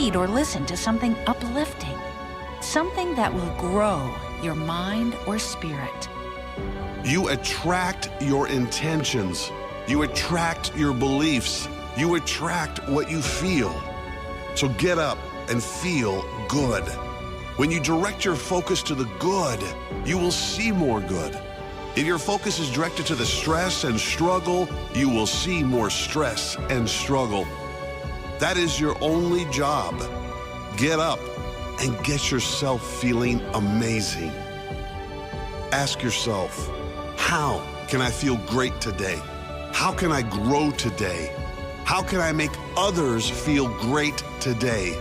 read or listen to something uplifting, something that will grow your mind or spirit. You attract your intentions. You attract your beliefs. You attract what you feel. So get up and feel good. When you direct your focus to the good, you will see more good. If your focus is directed to the stress and struggle, you will see more stress and struggle. That is your only job. Get up and get yourself feeling amazing. Ask yourself, how can I feel great today? How can I grow today? How can I make others feel great today?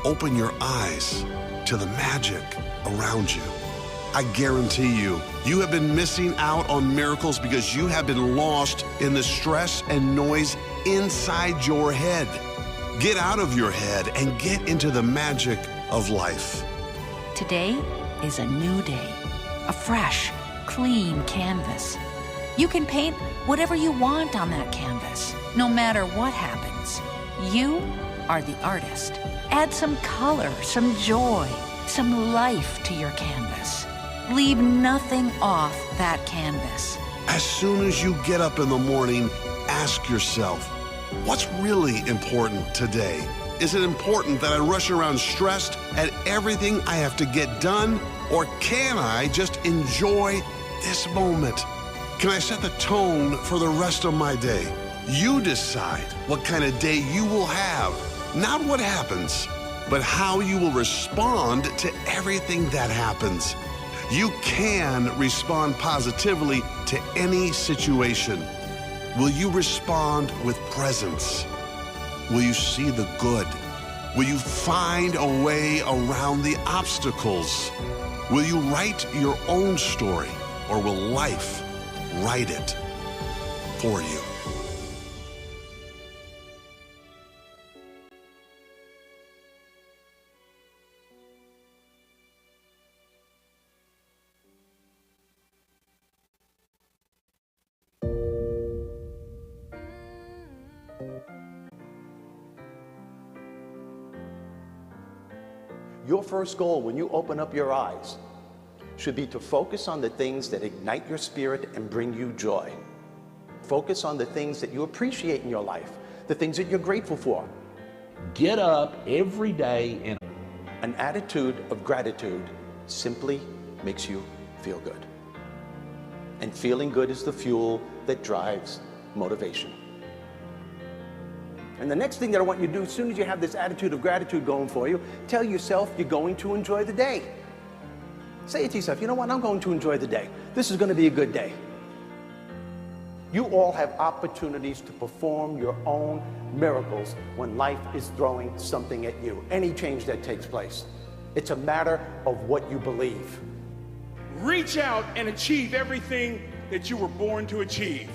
Open your eyes to the magic around you. I guarantee you, you have been missing out on miracles because you have been lost in the stress and noise inside your head. Get out of your head and get into the magic of life. Today is a new day, a fresh, clean canvas. You can paint whatever you want on that canvas, no matter what happens. You are the artist. Add some color, some joy, some life to your canvas. Leave nothing off that canvas. As soon as you get up in the morning, ask yourself, what's really important today? Is it important that I rush around stressed at everything I have to get done? Or can I just enjoy this moment? Can I set the tone for the rest of my day? You decide what kind of day you will have, not what happens, but how you will respond to everything that happens. You can respond positively to any situation. Will you respond with presence? Will you see the good? Will you find a way around the obstacles? Will you write your own story, or will life write it for you? Your first goal when you open up your eyes should be to focus on the things that ignite your spirit and bring you joy. Focus on the things that you appreciate in your life, the things that you're grateful for. Get up every day and an attitude of gratitude simply makes you feel good. And feeling good is the fuel that drives motivation. And the next thing that I want you to do, as soon as you have this attitude of gratitude going for you, tell yourself you're going to enjoy the day. Say it to yourself, you know what, I'm going to enjoy the day. This is going to be a good day. You all have opportunities to perform your own miracles when life is throwing something at you. Any change that takes place. It's a matter of what you believe. Reach out and achieve everything that you were born to achieve.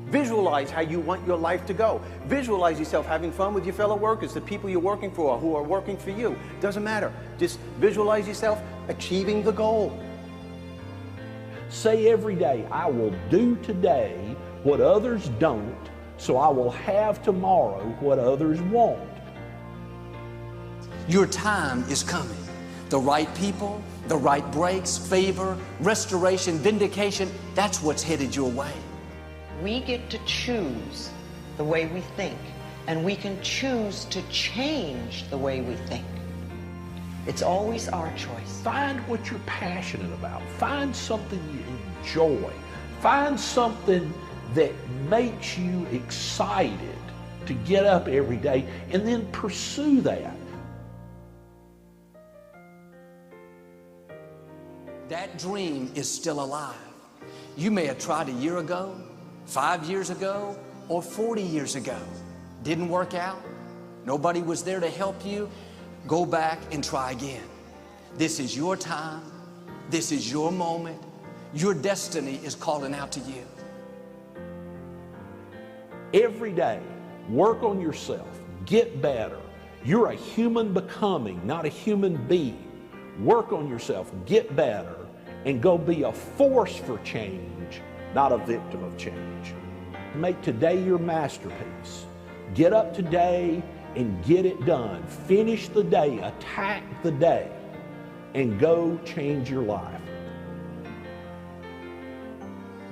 Visualize how you want your life to go. Visualize yourself having fun with your fellow workers, the people you're working for, who are working for you. Doesn't matter. Just visualize yourself achieving the goal. say every day, I will do today what others don't, so I will have tomorrow what others won't. Your time is coming. The right people, the right breaks, favor, restoration, vindication, that's what's headed your way. We get to choose the way we think, and we can choose to change the way we think. It's always our choice. Find what you're passionate about. Find something you enjoy. Find something that makes you excited to get up every day, and then pursue that. That dream is still alive. You may have tried a year ago, 5 years ago, or 40 years ago. Didn't work out. Nobody was there to help you. Go back and try again. This is your time. This is your moment. Your destiny is calling out to you. Every day, work on yourself. Get better. You're a human becoming, not a human being. Work on yourself, get better, and go be a force for change, not a victim of change. Make today your masterpiece. Get up today and get it done. Finish the day, attack the day, and go change your life.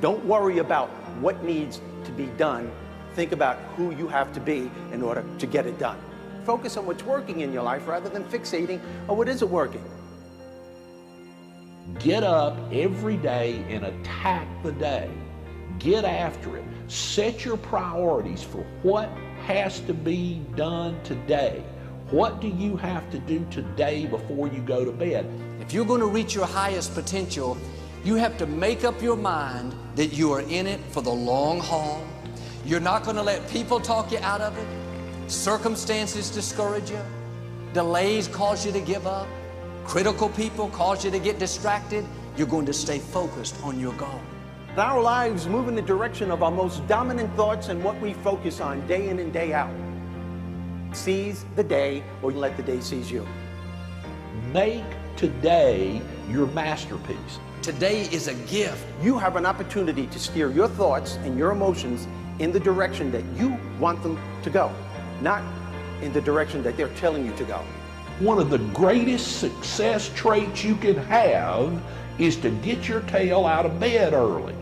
Don't worry about what needs to be done. Think about who you have to be in order to get it done. Focus on what's working in your life rather than fixating on what isn't working. Get up every day and attack the day. Get after it. Set your priorities for what has to be done today. What do you have to do today before you go to bed? If you're going to reach your highest potential, you have to make up your mind that you are in it for the long haul. You're not going to let people talk you out of it. Circumstances discourage you. Delays cause you to give up. Critical people cause you to get distracted. You're going to stay focused on your goal. Our lives move in the direction of our most dominant thoughts and what we focus on day in and day out. Seize the day or let the day seize you. Make today your masterpiece. Today is a gift. You have an opportunity to steer your thoughts and your emotions in the direction that you want them to go, not in the direction that they're telling you to go. One of the greatest success traits you can have is to get your tail out of bed early.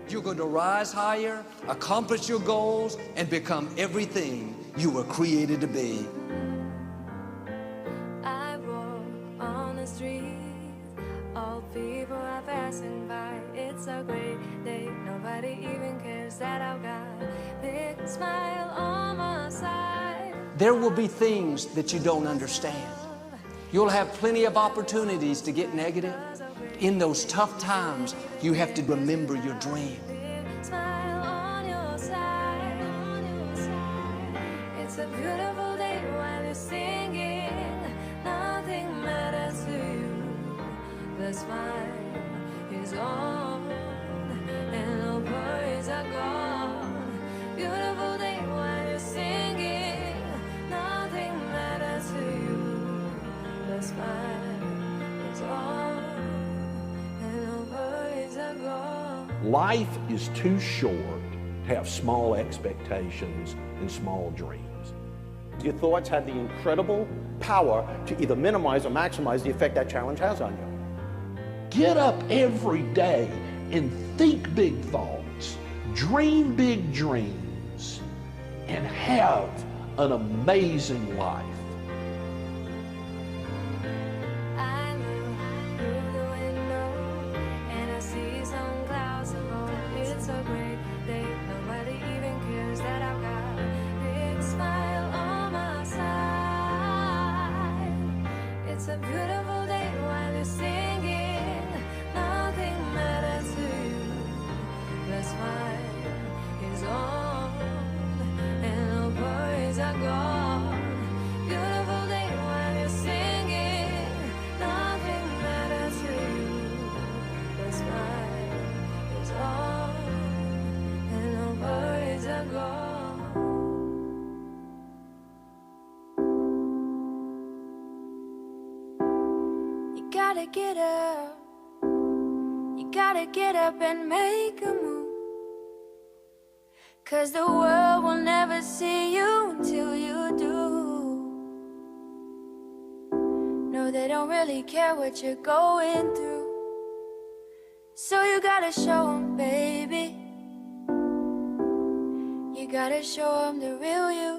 You're going to rise higher, accomplish your goals, and become everything you were created to be. I walk on the street, all people are passing by. It's a great day, nobody even cares that I've got a big smile on my side. There will be things that you don't understand. You'll have plenty of opportunities to get negative. In those tough times, you have to remember your dream. Big smile on your side, It's a beautiful day while you're singing. Nothing matters to you. The smile is on and no worries are gone. Beautiful day while you're singing. Nothing matters to you. The smile is on and no worries are gone. Life is too short to have small expectations and small dreams. Your thoughts have the incredible power to either minimize or maximize the effect that challenge has on you. Get up every day and think big thoughts, dream big dreams, and have an amazing life. I look through the window and I see some clouds above. It's a great day, nobody even cares that I've got a big smile on my side. It's a beautiful day while you're singing. Nothing matters to you. The smile is on and no worries are gone. Beautiful day while you're singing. Nothing matters to you. The smile is on and no worries are gone. You gotta get up. You gotta get up and make a move. 'Cause the world will never see you until you do. No, they don't really care what you're going through. So you gotta show them, baby. You gotta show them the real you.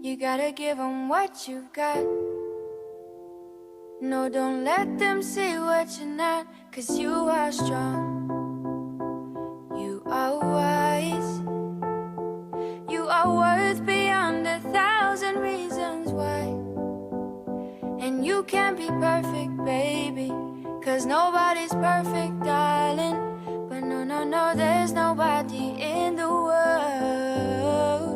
You gotta give them what you've got. No, don't let them see what you're not. 'Cause you are strong. You are wise. You are worth beyond 1,000 reasons why. And you can't be perfect, baby. 'Cause nobody's perfect, darling. But no, no, no, there's nobody in the world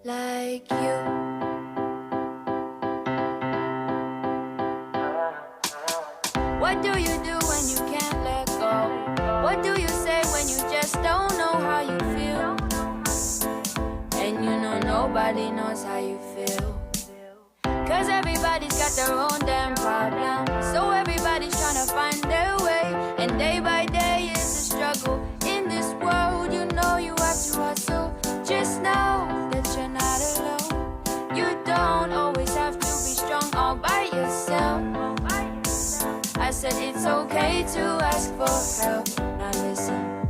like you. What do you do when you can't let go? What do you say when you just don't know how you feel? And you know nobody knows how you feel. 'Cause everybody's got their own damn problem. So everybody's trying to find their way. And day by day is a struggle in to ask for help. Now listen,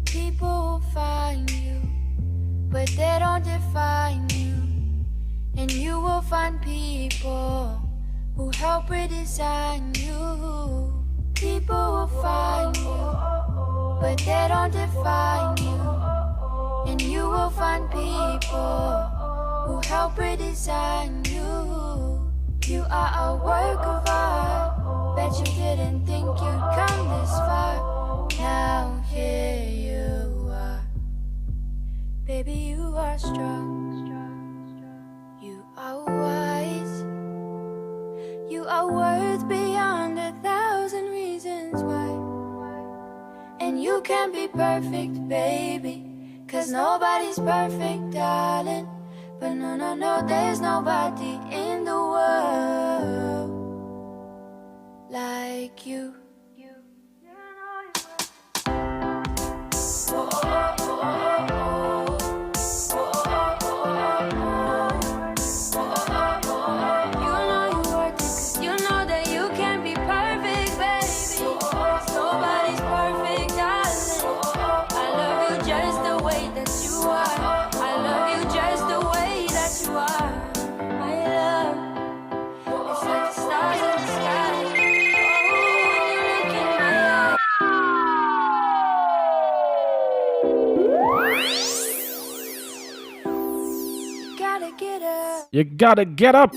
people will find you, but they don't define you. And you will find people who help redesign you. People will find you, but they don't define you. And you will find people who help redesign you. You are a work of art. Bet you didn't think you'd come this far. Now here you are. Baby, you are strong. You are wise. You are worth beyond 1,000 reasons why. And you can be perfect, baby. 'Cause nobody's perfect, darling. But no, there's nobody in the world like you. You gotta get up.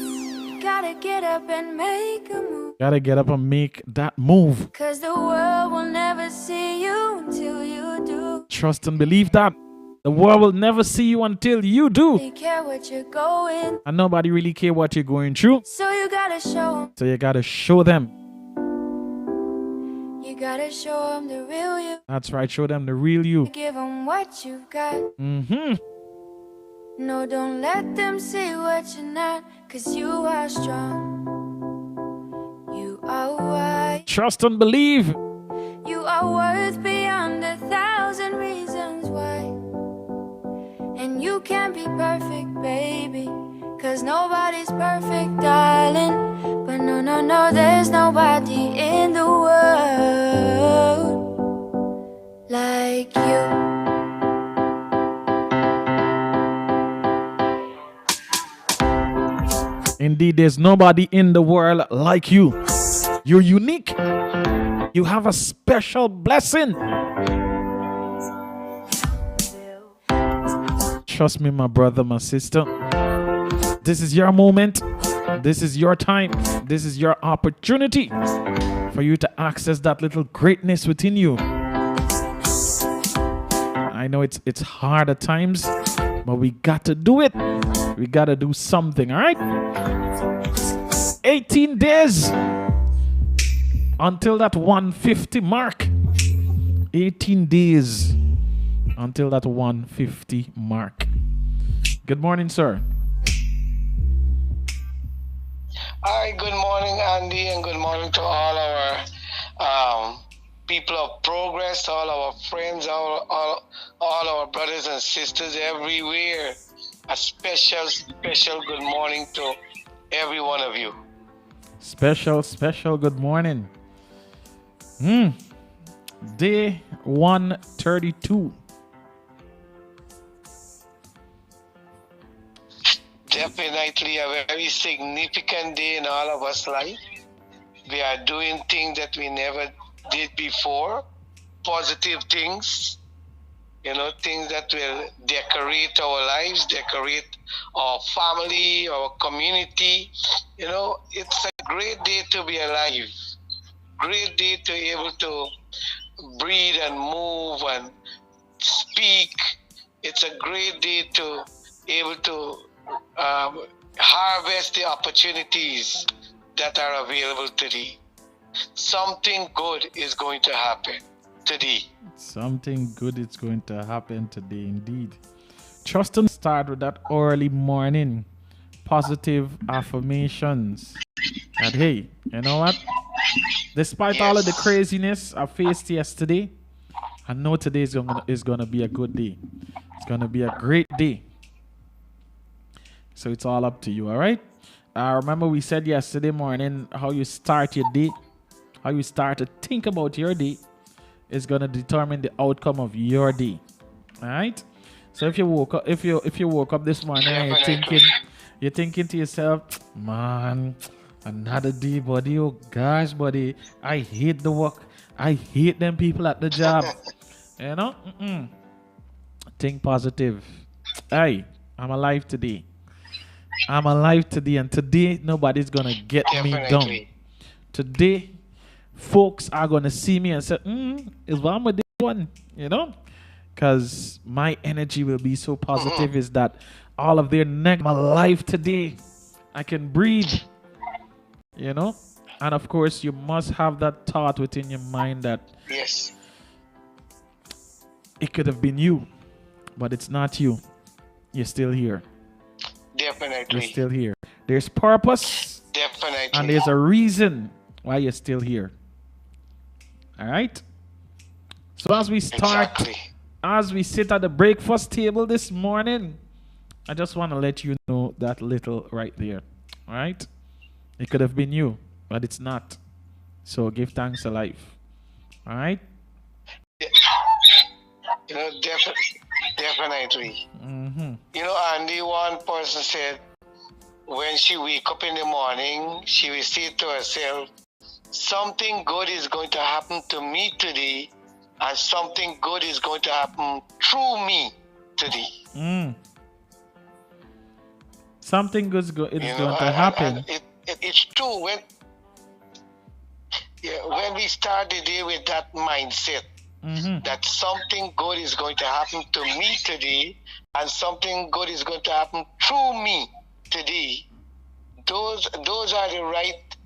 Gotta get up and make a move. Gotta get up and make that move. 'Cause the world will never see you until you do. Trust and believe that. The world will never see you until you do. They care what you're going. And nobody really care what you're going through. So you gotta show 'em. So you gotta show them. You gotta show 'em the real you. That's right, show them the real you. Give 'em what you've got. Mm-hmm. No, don't let them see what you're not. 'Cause you are strong. You are wise. Trust and believe. You are worth beyond 1,000 reasons why. And you can be perfect, baby. 'Cause nobody's perfect, darling. But no, there's nobody in the world like you. Indeed, there's nobody in the world like you. You're unique. You have a special blessing. Trust me, my brother, my sister. This is your moment. This is your time. This is your opportunity for you to access that little greatness within you. I know it's hard at times, but we got to do it. We got to do something, all right? 18 days until that 150 mark. 18 days until that 150 mark. Good morning, sir. Hi, good morning, Andy, and good morning to all our people of progress, all our friends, all our brothers and sisters everywhere. A special good morning to every one of you. Special good morning. Day 132. Definitely a very significant day in all of us life. We are doing things that we never did before, positive things, things that will decorate our lives, decorate our family, our community. It's a great day to be alive, great day to be able to breathe and move and speak. It's a great day to be able to harvest the opportunities that are available today. Something good is going to happen today. Something good is going to happen today, indeed. Trust and start with that early morning positive affirmations. And hey, you know what? Despite all of the craziness I faced yesterday, I know today is gonna be a good day. It's gonna be a great day. So it's all up to you, all right? Remember we said yesterday morning how you start your day. how you start to think about your day is gonna determine the outcome of your day. All right. So if you woke up, if you woke up this morning and you're thinking to yourself, man, another day, buddy. Oh gosh, buddy, I hate the work. I hate them people at the job. You know, think positive. Hey, I'm alive today. I'm alive today, and today nobody's gonna get me down. Today, folks are gonna see me and say, "Is one with this one?" You know, because my energy will be so positive. Is that all of their neck? I'm alive today. I can breathe. You know, and of course, you must have that thought within your mind that Yes. it could have been you, but it's not you. You're still here. Definitely. You're still here. There's purpose. Definitely. And there's a reason why you're still here. All right? So as we start, as we sit at the breakfast table this morning, I just want to let you know that little right there. All right? It could have been you, but it's not. So give thanks to life. All right? You know, definitely. You know, Andy, one person said when she wake up in the morning, she will say to herself, something good is going to happen to me today, and something good is going to happen through me today. Something good is going to happen. It's true. When we start the day with that mindset, that something good is going to happen to me today, and something good is going to happen through me today. Those are the right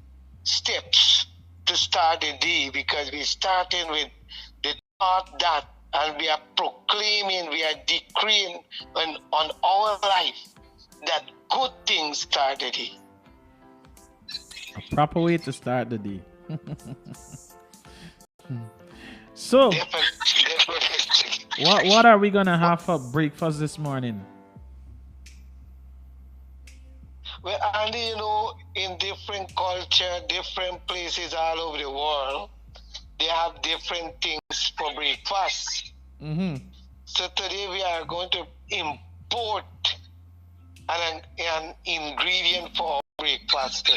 steps to start the day, because we're starting with the thought that, and we are proclaiming, we are decreeing on our life that good things start the day. A proper way to start the day. So, what are we gonna have for breakfast this morning? Well, Andy, you know, in different culture, different places all over the world, they have different things for breakfast. So today we are going to import an ingredient for our breakfast.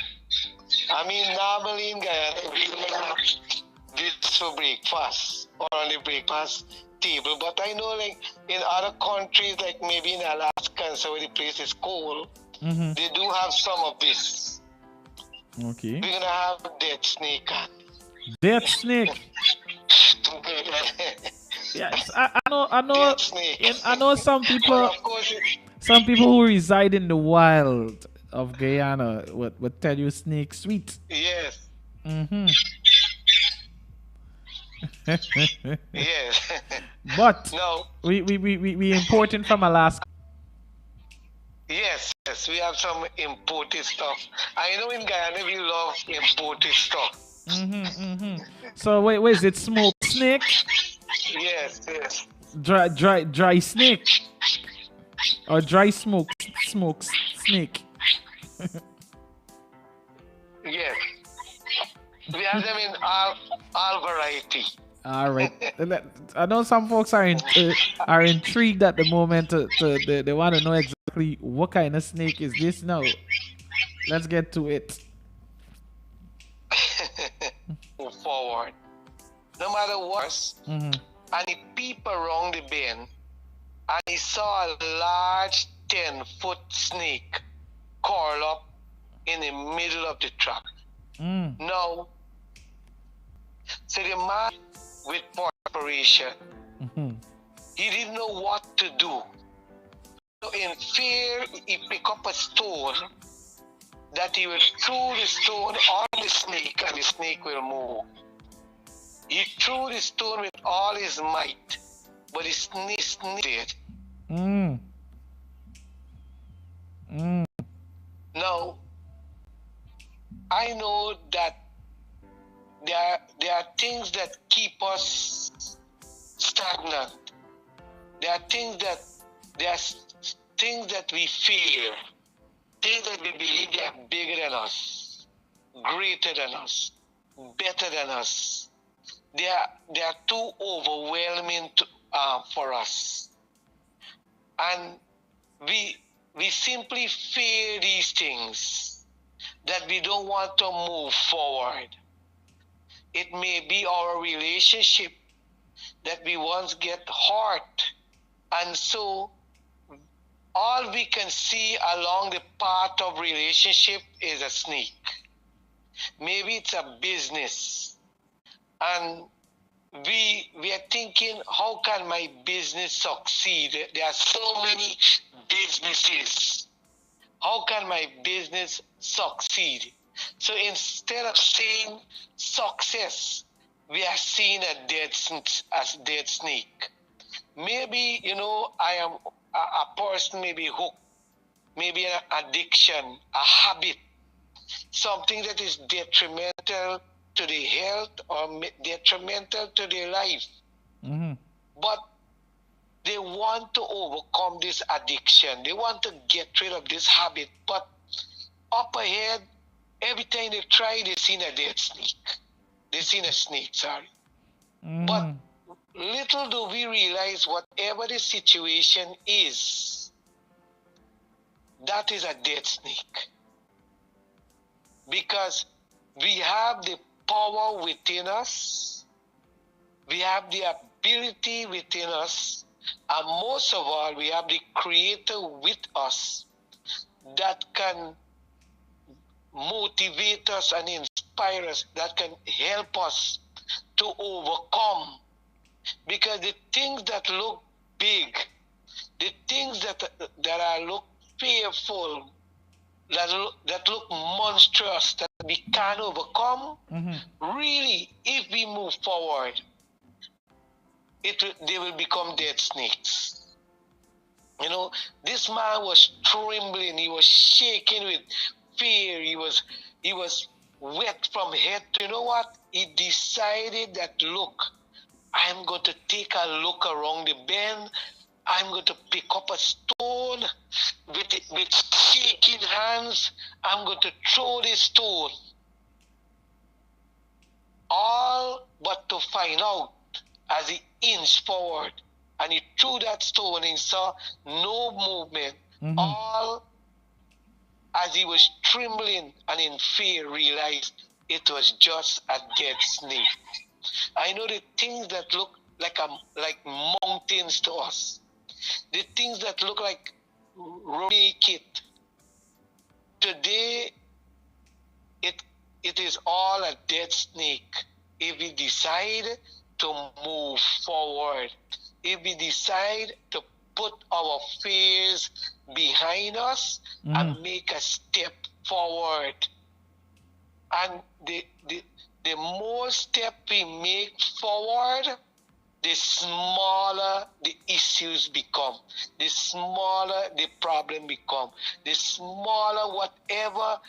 I mean, normally in Guyana, we have this for breakfast or on the breakfast table. But I know, like in other countries, like maybe in Alaska and so where the place is cold, they do have some of this. Okay. We're gonna have dead snake. Dead snake. Yes, I know. I know some people. Well, of course, some people who reside in the wild of Guyana would tell you snake sweet. Yes. Yes. But no. we importing from Alaska. Yes, we have some imported stuff. I know in Guyana we love imported stuff. So wait, is it smoked snake? Yes. Dry snake, or dry smoked snake? Yes, we have them in all variety. All right. I know some folks are intrigued at the moment. They want to know exactly what kind of snake is this now. Let's get to it. Move forward. No matter what, and he peeped around the bend, and he saw a large 10-foot snake curl up in the middle of the track. Now, so the man with preparation, he didn't know what to do. So in fear, he picked up a stone that he will throw the stone on the snake, and the snake will move. He threw the stone with all his might, but the snake did. Now, I know that there are things that keep us stagnant. There are things that we fear, things that we believe they are bigger than us, greater than us. better than us. They are too overwhelming for us. And we simply fear these things, that we don't want to move forward. It may be our relationship that we once get hurt, and so all we can see along the path of relationship is a snake. Maybe it's a business, and we are thinking, how can my business succeed? There are so many businesses. How can my business succeed? So instead of seeing success, we are seeing a dead snake. Maybe, I am a person may be hooked, maybe an addiction, a habit, something that is detrimental to the health or detrimental to their life. Mm-hmm. But they want to overcome this addiction. They want to get rid of this habit. But up ahead, every time they try, they see a dead snake. They see a snake, sorry. Mm-hmm. But little do we realize, whatever the situation is, that is a dead snake. Because we have the power within us, we have the ability within us, and most of all, we have the Creator with us that can motivate us and inspire us, that can help us to overcome. Because the things that look big, the things that look fearful, that look monstrous, that we can't overcome, really, if we move forward, they will become dead snakes. This man was trembling, he was shaking with fear, he was wet from head to, he decided that, look, I'm going to take a look around the bend. I'm going to pick up a stone with shaking hands. I'm going to throw this stone. All but to find out, as he inched forward and he threw that stone and he saw no movement, all as he was trembling and in fear realized it was just a dead snake. I know the things that look like mountains to us, the things that look like make it. Today, it is all a dead snake if we decide to move forward, if we decide to put our fears behind us and make a step forward. And the more step we make forward, the smaller the issues become, the smaller the problem become, the smaller whatever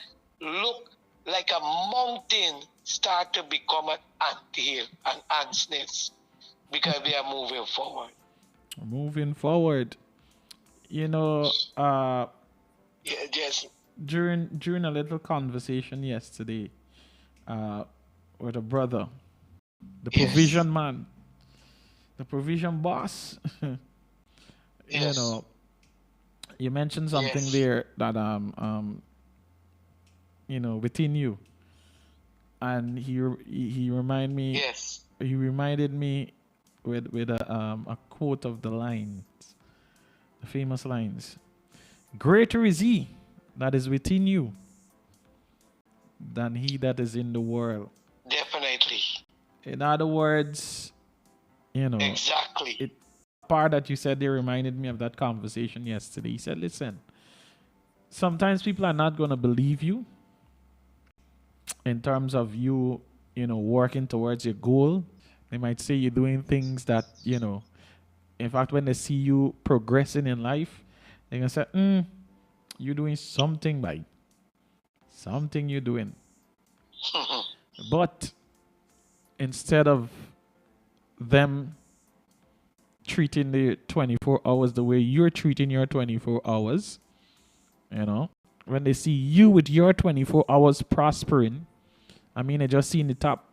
look like a mountain start to become an anthill, an ant's nest, because we are moving forward. Moving forward. Yes. During a little conversation yesterday with a brother, the provision man, the provision boss, you mentioned something there that within you, and he reminded me. Yes. He reminded me with a quote of the lines, the famous lines: "Greater is He that is within you than he that is in the world." Definitely. In other words, exactly. Part that you said there reminded me of that conversation yesterday. He said, listen, sometimes people are not going to believe you in terms of you, working towards your goal. They might say you're doing things that, in fact, when they see you progressing in life, they're going to say, you're doing something right. Something you're doing. But instead of them treating the 24 hours the way you're treating your 24 hours, when they see you with your 24 hours prospering I mean, they just seen the top.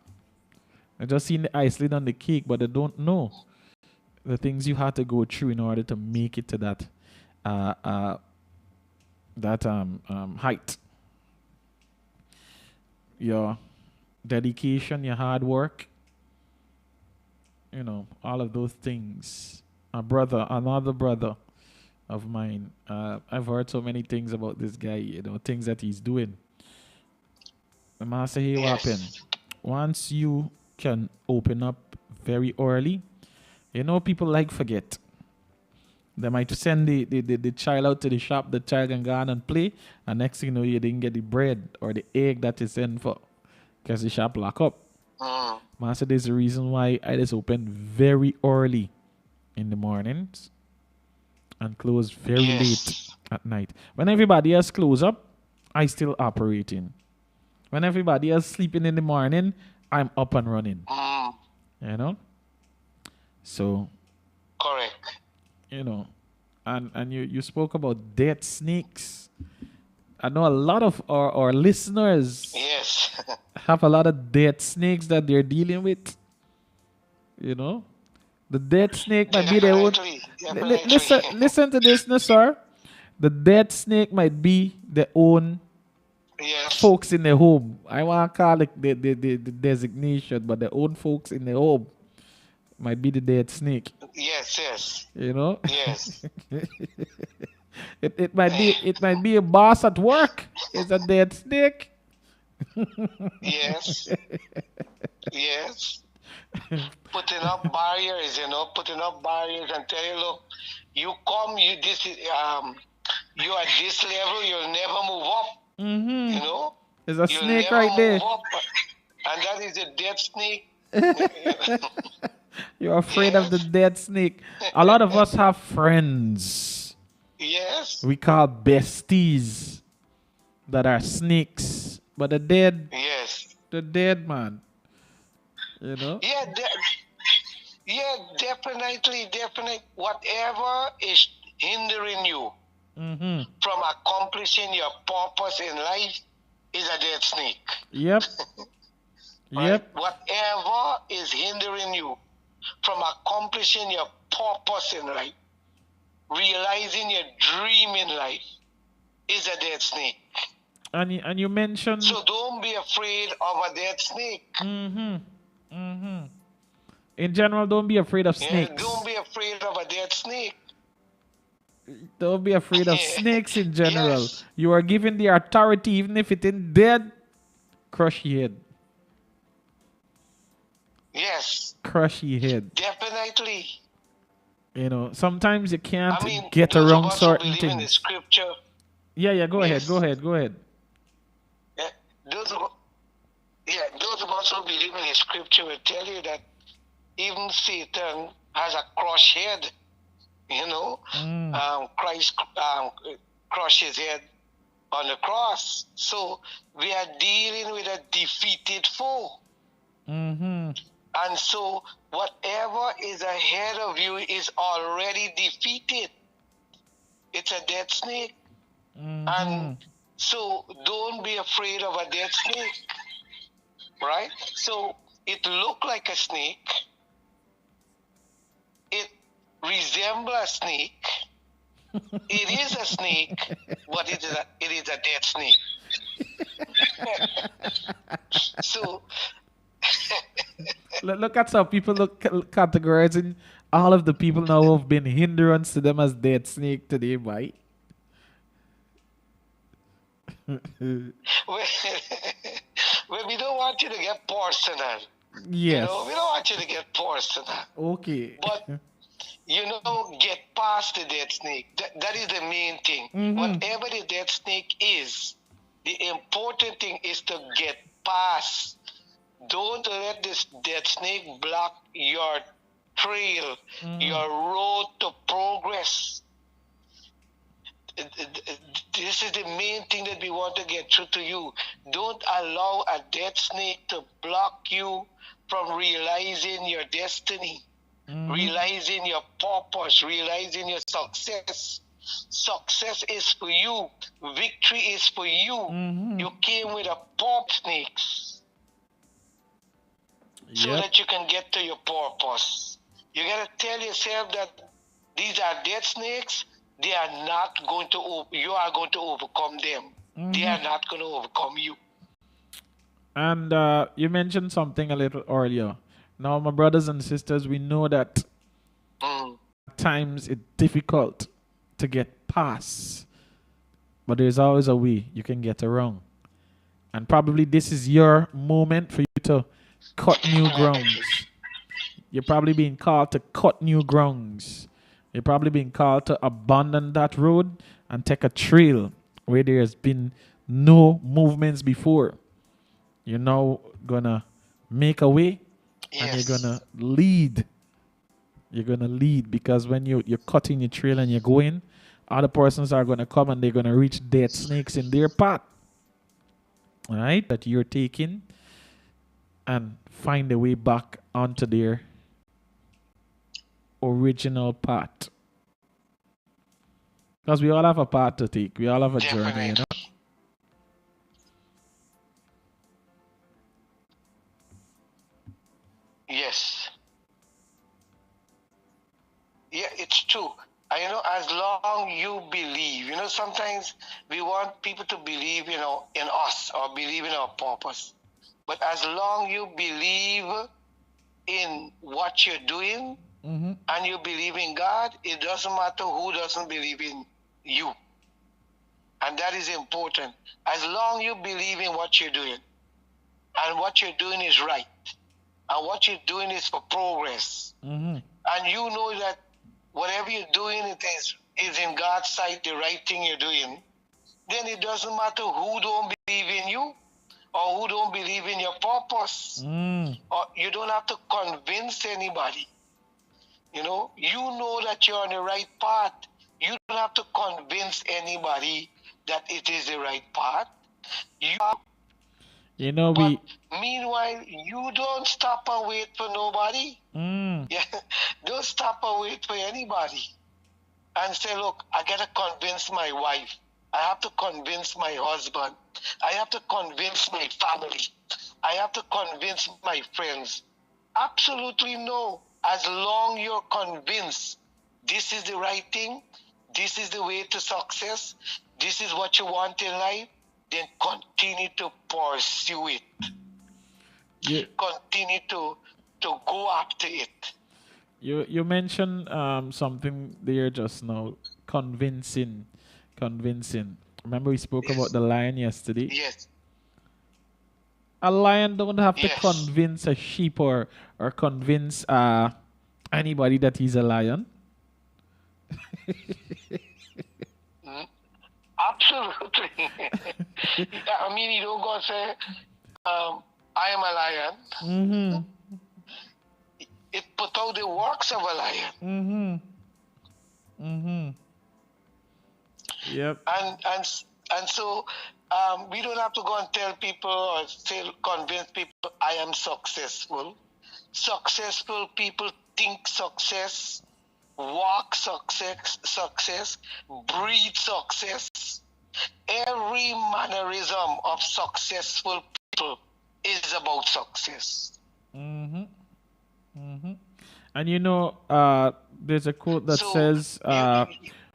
They just seen the icing on the cake, but they don't know the things you had to go through in order to make it to that height. Your dedication, your hard work, all of those things. Another brother of mine, I've heard so many things about this guy, things that he's doing. The master here what happen. Once you can open up very early, people like forget. They might send the child out to the shop, the child can go on and play, and next thing you know, you didn't get the bread or the egg that is in for, because the shop lock up. Master, there's a reason why I just open very early in the mornings and close very late at night. When everybody else close up, I still operating. When everybody else sleeping in the morning, I'm up and running. So correct. And you spoke about dead snakes. I know a lot of our listeners have a lot of dead snakes that they're dealing with. The dead snake might be their own. Listen to this, no, sir. The dead snake might be their own folks in the home. I want to call it the designation, but their own folks in the home might be the dead snake. Yes. Yes. it might be a boss at work. It's a dead snake. Yes. Putting up barriers, and tell you, look, you come, you at this level, you'll never move up. There's a snake right there. And that is a dead snake. You're afraid of the dead snake. A lot of us have friends. Yes. We call besties that are snakes. But the dead. Yes. The dead, man. Yeah, definitely. Whatever is hindering you from accomplishing your purpose in life is a dead snake. Yep. Right? Yep. Whatever is hindering you from accomplishing your purpose in life, realizing your dream in life, is a dead snake. And you mentioned. So don't be afraid of a dead snake. In general, don't be afraid of snakes. Don't be afraid of a dead snake. Don't be afraid of snakes in general. You are given the authority, even if it ain't dead, crush your head. Yes. Crush your head. Definitely. Sometimes you can't get around certain things. In the scripture. Yeah, go ahead. Yeah, those of us who believe in the scripture will tell you that even Satan has a crushed head. Christ crushed his head on the cross. So we are dealing with a defeated foe. And so whatever is ahead of you is already defeated. It's a dead snake. And so don't be afraid of a dead snake. Right? So it look like a snake. It resembles a snake. It is a snake, but it is a dead snake. So look at how people look categorizing all of the people now who have been hindrance to them as dead snake today, right? Well, we don't want you to get personal. Yes. We don't want you to get personal. Okay. But, get past the dead snake. That is the main thing. Whatever the dead snake is, the important thing is to get past. Don't let this dead snake block your trail, your road to progress. This is the main thing that we want to get through to you. Don't allow a dead snake to block you from realizing your destiny, realizing your purpose, realizing your success. Success is for you. Victory is for you. You came with a pop snakes. so Yep. that you can get to your purpose. You got to tell yourself that these are dead snakes. They are not going to, you are going to overcome them. They are not going to overcome you. And you mentioned something a little earlier. Now, my brothers and sisters, we know that at times it's difficult to get past, but there's always a way you can get around. And probably this is your moment for you to cut new grounds. You're probably being called to cut new grounds. You're probably being called to abandon that road and take a trail where there's been no movements before. You're now gonna make a way, and you're gonna lead. You're gonna lead, because when you're cutting your trail and you're going, other persons are gonna come and they're gonna reach dead snakes in their path. All right, that you're taking, and find a way back onto their original path. Because we all have a path to take. We all have a journey, you know. Yes. Yeah, it's true. You know, as long you believe, you know, sometimes we want people to believe, you know, in us or believe in our purpose. But as long you believe in what you're doing and you believe in God, it doesn't matter who doesn't believe in you. And that is important. As long you believe in what you're doing and what you're doing is right and what you're doing is for progress, and you know that whatever you're doing it is in God's sight the right thing you're doing, then it doesn't matter who don't believe in you or who don't believe in your purpose. Or you don't have to convince anybody. You know that you're on the right path. You don't have to convince anybody that it is the right path. Meanwhile, you don't stop and wait for nobody. Yeah, don't stop and wait for anybody and say, look, I gotta convince my wife. I have to convince my husband. I have to convince my family. I have to convince my friends. Absolutely no. As long you're convinced this is the right thing, this is the way to success, this is what you want in life, then continue to pursue it. Continue to go after it. You mentioned something there just now, convincing. Remember we spoke about the lion yesterday? Yes. A lion don't have to convince a sheep or convince anybody that he's a lion. Absolutely. I mean, you don't go and say, I am a lion. It put out the works of a lion. Yep. And so we don't have to go and tell people or convince people I am successful. Successful people think success, walk success, breathe success. Every mannerism of successful people is about success. And you know, there's a quote that says,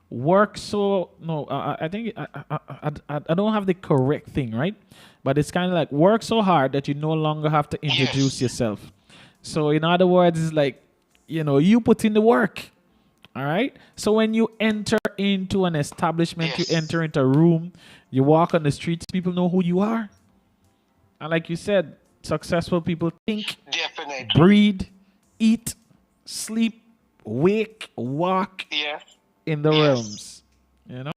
work so, no, I think, I don't have the correct thing, right? But it's kind of like, work so hard that you no longer have to introduce yourself. So in other words, it's like, you know, you put in the work. All right. So when you enter into an establishment, you enter into a room, you walk on the streets, people know who you are. And like you said, successful people think, breathe, eat, sleep, wake, walk in the realms. You know?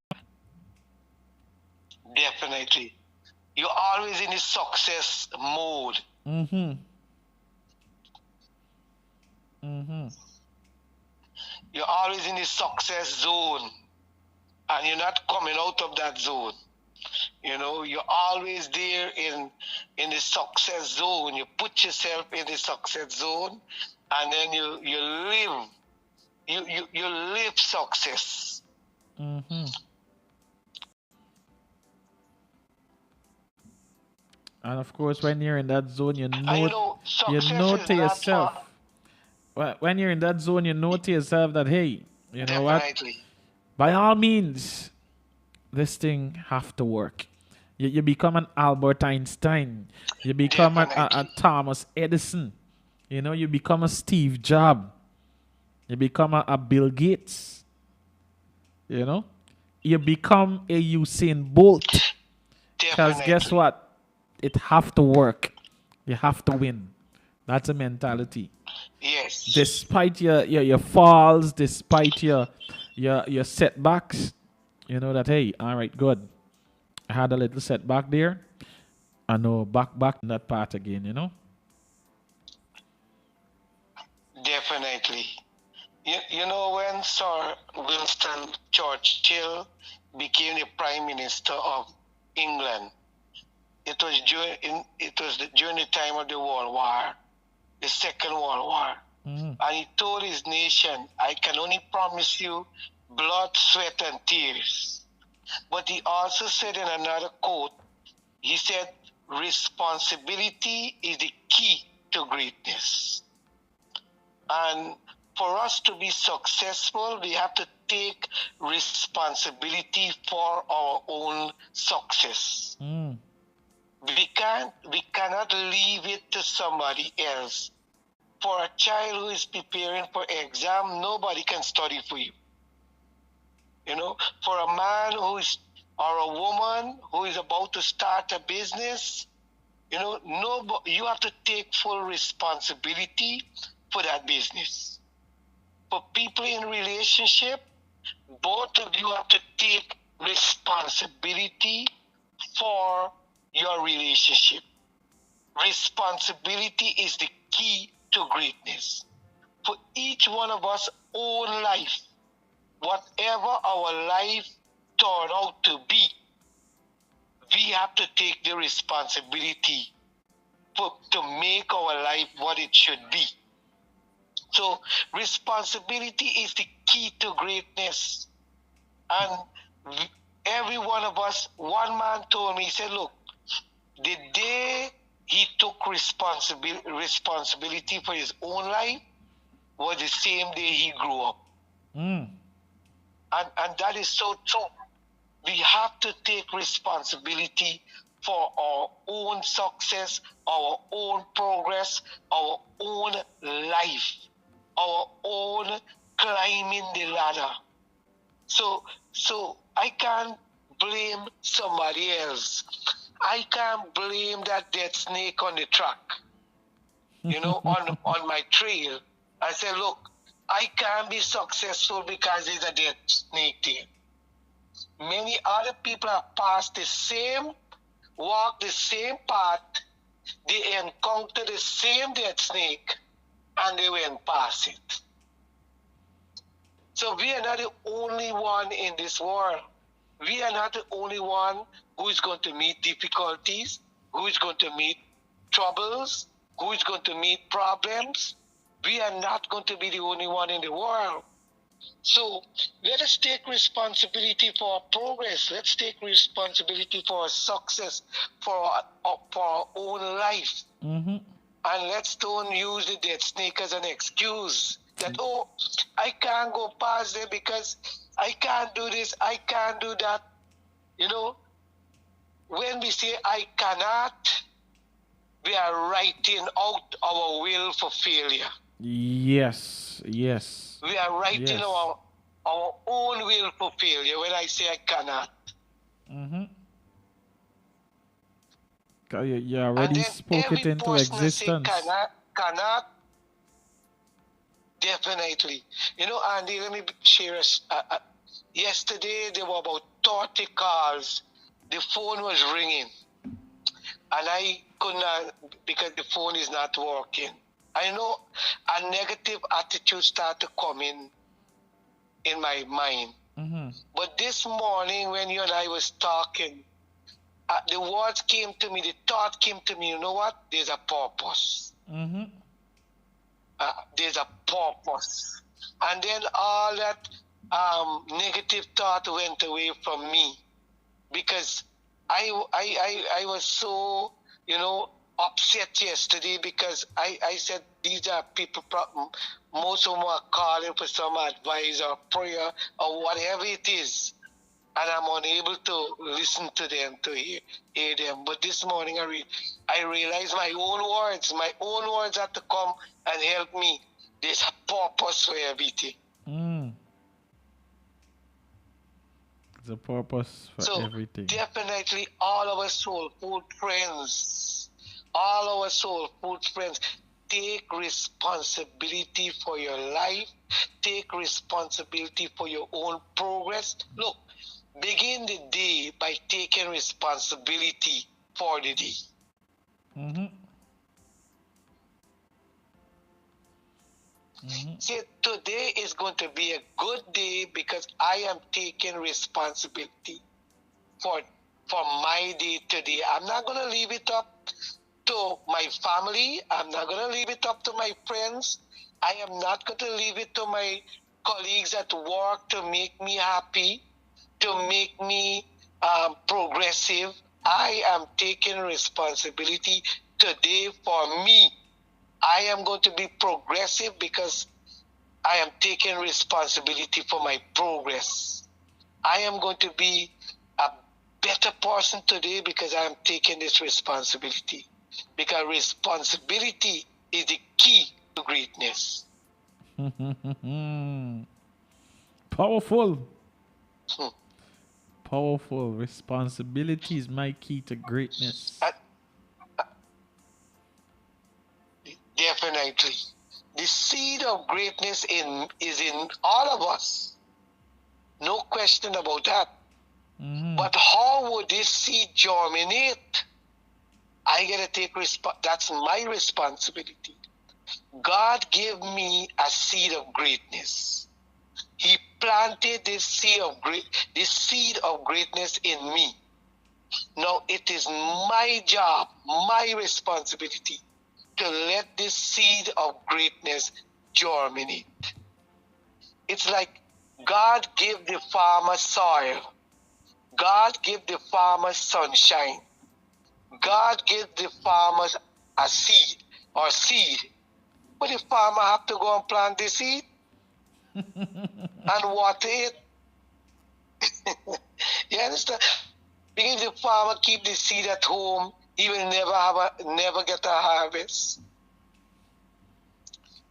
Definitely. You're always in the success mode. You're always in the success zone. And you're not coming out of that zone. You know, you're always there in the success zone. You put yourself in the success zone, and then you live. You live success. And of course, when you're in that zone, you And know, you success know is to not yourself. When you're in that zone, you know to yourself that, hey, you know what? definitely. By all means, this thing have to work. You become an Albert Einstein. You become a Thomas Edison. You know, you become a Steve Jobs. You become a Bill Gates. You know, you become a Usain Bolt. Because guess what? It have to work. You have to win. That's a mentality. Yes. Despite your falls, despite your setbacks, you know that, hey, all right, good. I had a little setback there. I know back in that part again, you know? Definitely. You know, when Sir Winston Churchill became the Prime Minister of England, it was during the time of the World War, the Second World War. And he told his nation, I can only promise you blood, sweat, and tears. But he also said in another quote, he said, responsibility is the key to greatness. And for us to be successful, we have to take responsibility for our own success. We cannot leave it to somebody else. For a child who is preparing for exam, nobody can study for you. You know, for a man or a woman who is about to start a business, you know, you have to take full responsibility for that business. For people in relationship, both of you have to take responsibility for your relationship. Responsibility is the key to greatness. For each one of us own life, whatever our life turned out to be, we have to take the responsibility to make our life what it should be. So responsibility is the key to greatness. And every one of us, one man told me, he said, look, the day he took responsibility for his own life was the same day he grew up. And that is so true. We have to take responsibility for our own success, our own progress, our own life, our own climbing the ladder. So I can't blame somebody else. I can't blame that dead snake on the track, you know, on my trail. I say, look, I can't be successful because there's a dead snake there. Many other people have passed walked the same path, they encountered the same dead snake, and they went past it. So we are not the only one in this world. We are not the only one who is going to meet difficulties, who is going to meet troubles, who is going to meet problems. We are not going to be the only one in the world. So let us take responsibility for our progress. Let's take responsibility for our success, for our own life. And let's don't use the dead snake as an excuse that, oh, I can't go past there because I can't do this, I can't do that. You know, when we say I cannot, we are writing out our will for failure. Yes. We are writing our own will for failure when I say I cannot. You already spoke it into existence. Cannot. Definitely. You know, Andy, let me share yesterday there were about 30 calls. The phone was ringing. And I could not, because the phone is not working. I know a negative attitude started to come in my mind. But this morning when you and I was talking, the words came to me, the thought came to me, you know what? There's a purpose. There's a purpose. And then all that negative thought went away from me because I was so upset yesterday because I said these are people, most of them are calling for some advice or prayer or whatever it is. And I'm unable to listen to them, to hear them. But this morning I realized my own words had to come and help me. There's a purpose for everything. The purpose for everything. Definitely all our soul food friends, take responsibility for your life. Take responsibility for your own progress. Look, begin the day by taking responsibility for the day. See, today is going to be a good day because I am taking responsibility for my day today. I'm not going to leave it up to my family. I'm not going to leave it up to my friends. I am not going to leave it to my colleagues at work to make me happy, to make me progressive. I am taking responsibility today for me. I am going to be progressive because I am taking responsibility for my progress. I am going to be a better person today because I am taking this responsibility. Because responsibility is the key to greatness. Powerful. Powerful. Responsibility is my key to greatness. Definitely. The seed of greatness is in all of us. No question about that. But how would this seed germinate? I got to take that's my responsibility. God gave me a seed of greatness. He planted this seed of greatness in me. Now it is my job, my responsibility to let this seed of greatness germinate. It's like God gave the farmer soil. God gave the farmer sunshine. God gave the farmers a seed. But the farmer have to go and plant the seed and water it. You understand? Because if the farmer keep the seed at home, he will never get a harvest.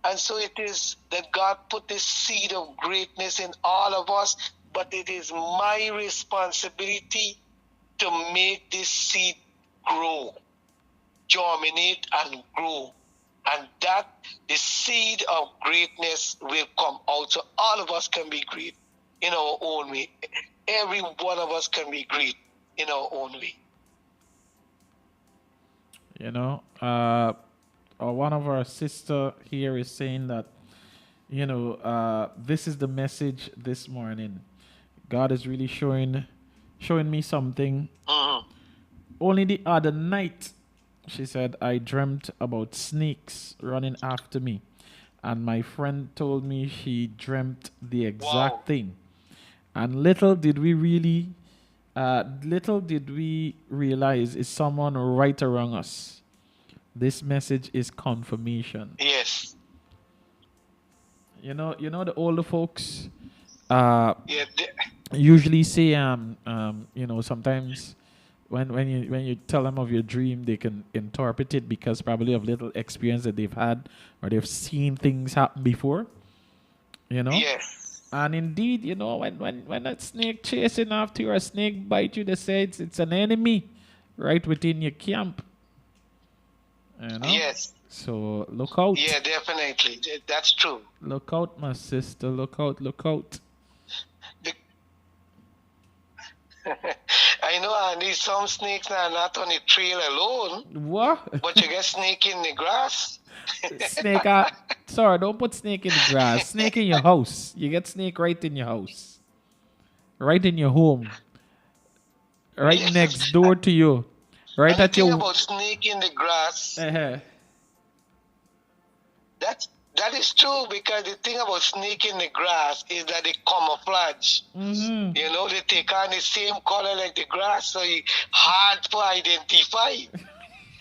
And so it is that God put this seed of greatness in all of us, but it is my responsibility to make this seed grow, germinate and grow. And that the seed of greatness will come out. So all of us can be great in our own way. Every one of us can be great in our own way. You know, one of our sister here is saying that, this is the message this morning. God is really showing me something. Only the other night, she said, I dreamt about snakes running after me. And my friend told me she dreamt the exact thing. And little did we realize is someone right around us. This message is confirmation. Yes. You know the older folks usually say sometimes when you tell them of your dream, they can interpret it because probably of little experience that they've had or they've seen things happen before. Yes. And indeed, when that snake chasing after you or a snake bite you, they say it's an enemy right within your camp. Yes. So look out. Yeah, definitely. That's true. Look out, my sister. Look out. I know, Andy, some snakes are not on the trail alone. What? But you get snake in the grass. Snake, sorry, don't put snake in the grass. Snake in your house. You get snake right in your house. Right in your home. Right next door to you. Right at your... about snake in the grass. That is true, because the thing about snake in the grass is that they camouflage. They take on the same color like the grass, so it's hard to identify.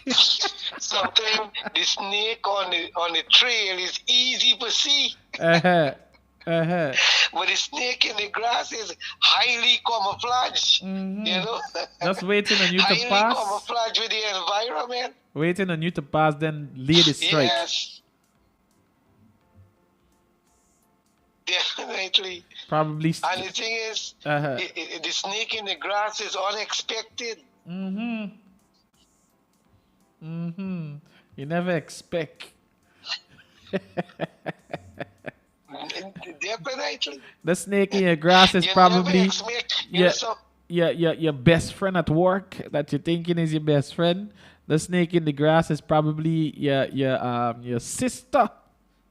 Sometimes the snake on the trail is easy to see. Uh-huh. Uh-huh. But the snake in the grass is highly camouflaged. You know? Just waiting on you to highly pass. camouflaged with the environment. Waiting on you to pass, then lead the strike. Yes. Definitely. Probably. And the thing is, the snake in the grass is unexpected. You never expect. Definitely. The snake in your grass is You probably never expect, you know, so- your best friend at work that you're thinking is your best friend. The snake in the grass is probably your sister.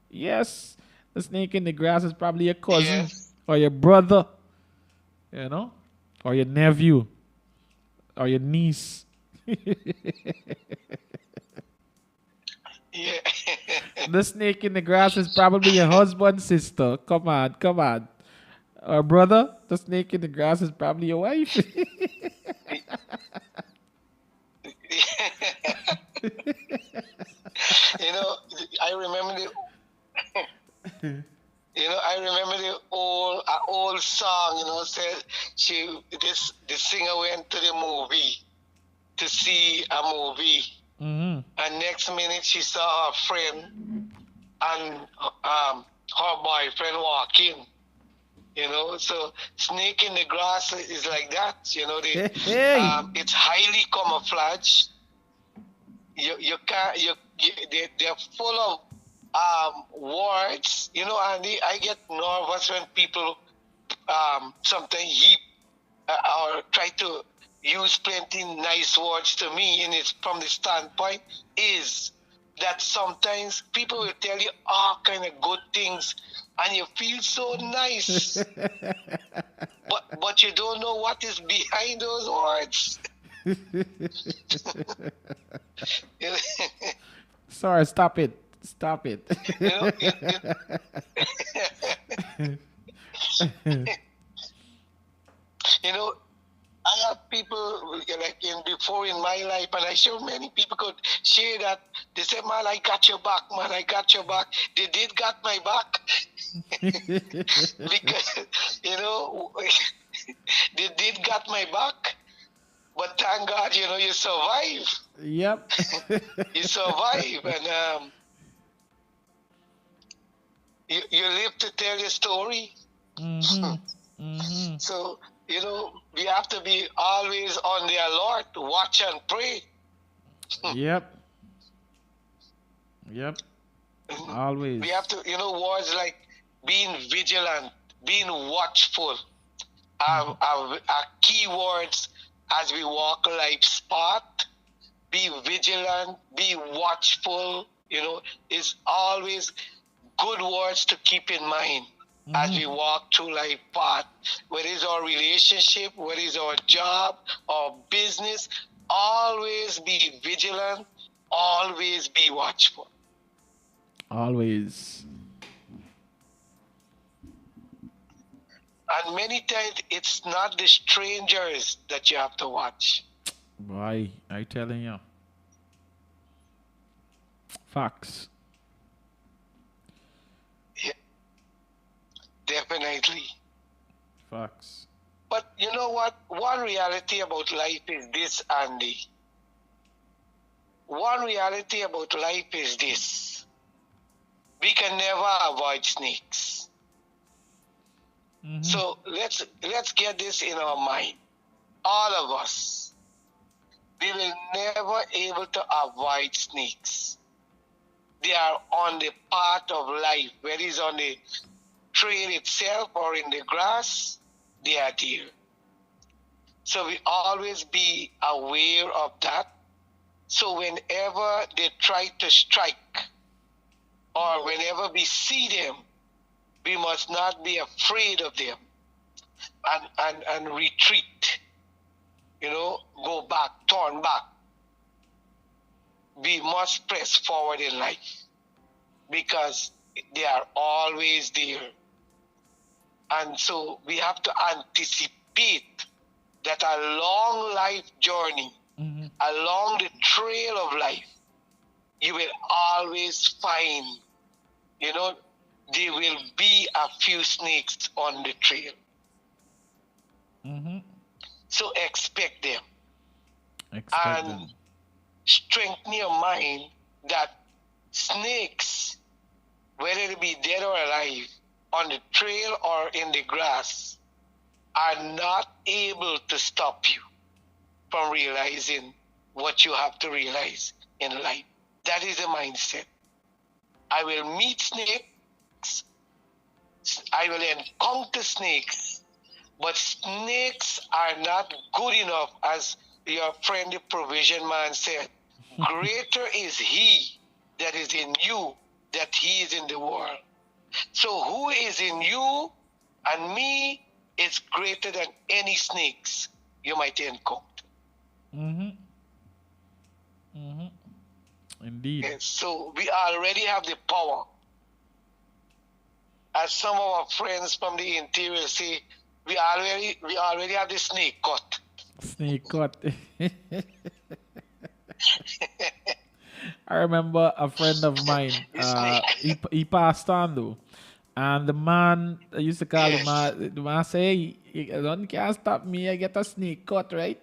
Yes. The snake in the grass is probably your cousin or your brother. You know? Or your nephew. Or your niece. Yeah. The snake in the grass is probably your husband's sister. Come on, come on. Or brother, the snake in the grass is probably your wife. You know, I remember the old song. You know, said the singer went to the movie to see a movie, and next minute she saw her friend and her boyfriend walk in. You know, so snake in the grass is like that. You know, it's highly camouflaged. You can't. They're full of words. You know, Andy, I get nervous when people sometimes heap or try to use plenty nice words to me, and it's from the standpoint is that sometimes people will tell you all kind of good things, and you feel so nice, but you don't know what is behind those words. Sorry, stop it. Stop it. You know, I have people like before in my life, and I'm sure many people could share that. They say, "Man, I got your back, man. I got your back." They did got my back because you know they did got my back. But thank God, you know, you survive. Yep. You survive, and you live to tell your story. So, you know, we have to be always on the alert, watch and pray. Yep. Always. We have to, you know, words like being vigilant, being watchful are key words as we walk life's path. Be vigilant, be watchful, you know, is always good words to keep in mind as we walk through life path. Whether it's our relationship, whether it's our job, our business, always be vigilant, always be watchful. Always. And many times it's not the strangers that you have to watch. Boy, I telling you. Facts. Yeah, definitely. Facts. But you know what? One reality about life is this, Andy. One reality about life is this. We can never avoid snakes. So let's get this in our mind. All of us, we will never able to avoid snakes. They are on the path of life, whether it's on the trail itself or in the grass, they are there. So we always be aware of that. So whenever they try to strike, or whenever we see them, we must not be afraid of them and retreat. You know, go back, turn back. We must press forward in life because they are always there. And so we have to anticipate that a long life journey, along the trail of life, you will always find, there will be a few snakes on the trail. Mm-hmm. So expect them. Expect them. Strengthen your mind that snakes, whether it be dead or alive, on the trail or in the grass, are not able to stop you from realizing what you have to realize in life. That is the mindset. I will meet snakes, I will encounter snakes, but snakes are not good enough, as your friend the provision man said. Greater is he that is in you that he is in the world. So who is in you and me is greater than any snakes you might encounter. Mm-hmm. Mm-hmm. Indeed. Yes, so we already have the power. As some of our friends from the interior say, we already have the snake cut. Snake cut. I remember a friend of mine, he passed on though. And the man, I used to call the man say, hey, you can't stop me, I get a snake cut, right?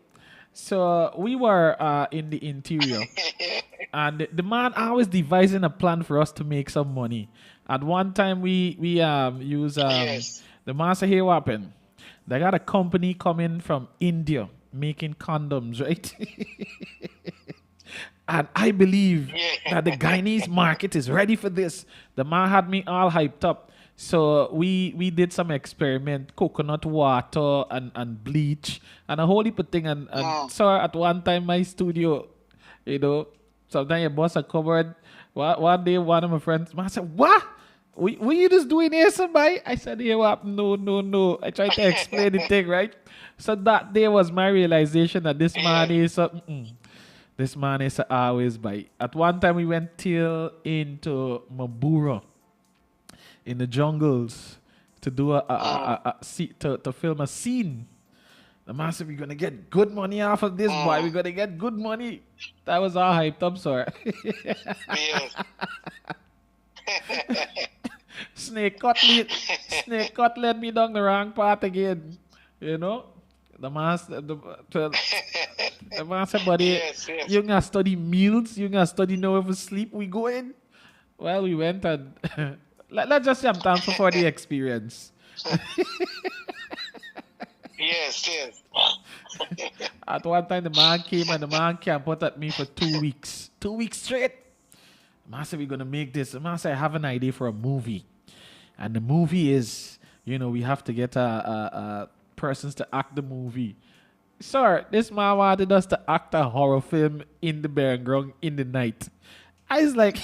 So we were in the interior. And the man always devising a plan for us to make some money. At one time we use the man said, here what happened? They got a company coming from India making condoms, right? And I believe that the Guyanese market is ready for this. The man had me all hyped up. So we did some experiment, coconut water and bleach and a whole heap of thing. And so at one time my studio, sometimes your boss a cupboard. One day one of my friends, I said, what? What you just doing here, somebody? I said, hey, what? No. I tried to explain the thing, right? So that day was my realization that this man is this man is always bite. At one time we went till into Mabura in the jungles to do to film a scene. The man said, we're gonna get good money off of this, boy. We're gonna get good money. That was all hyped up, sir. Snake cut led me down the wrong path again. The man said, buddy, you gonna study meals, you gonna study know if sleep, we go in. Well, we went and let's just say I'm thankful for the experience. Yes. At one time the man came and the man camped at me for 2 weeks. 2 weeks straight. The man said, we're gonna make this. The man said, I have an idea for a movie. And the movie is, we have to get a persons to act the movie. Sir, this man wanted us to act a horror film in the Bear Ground in the night. I was like,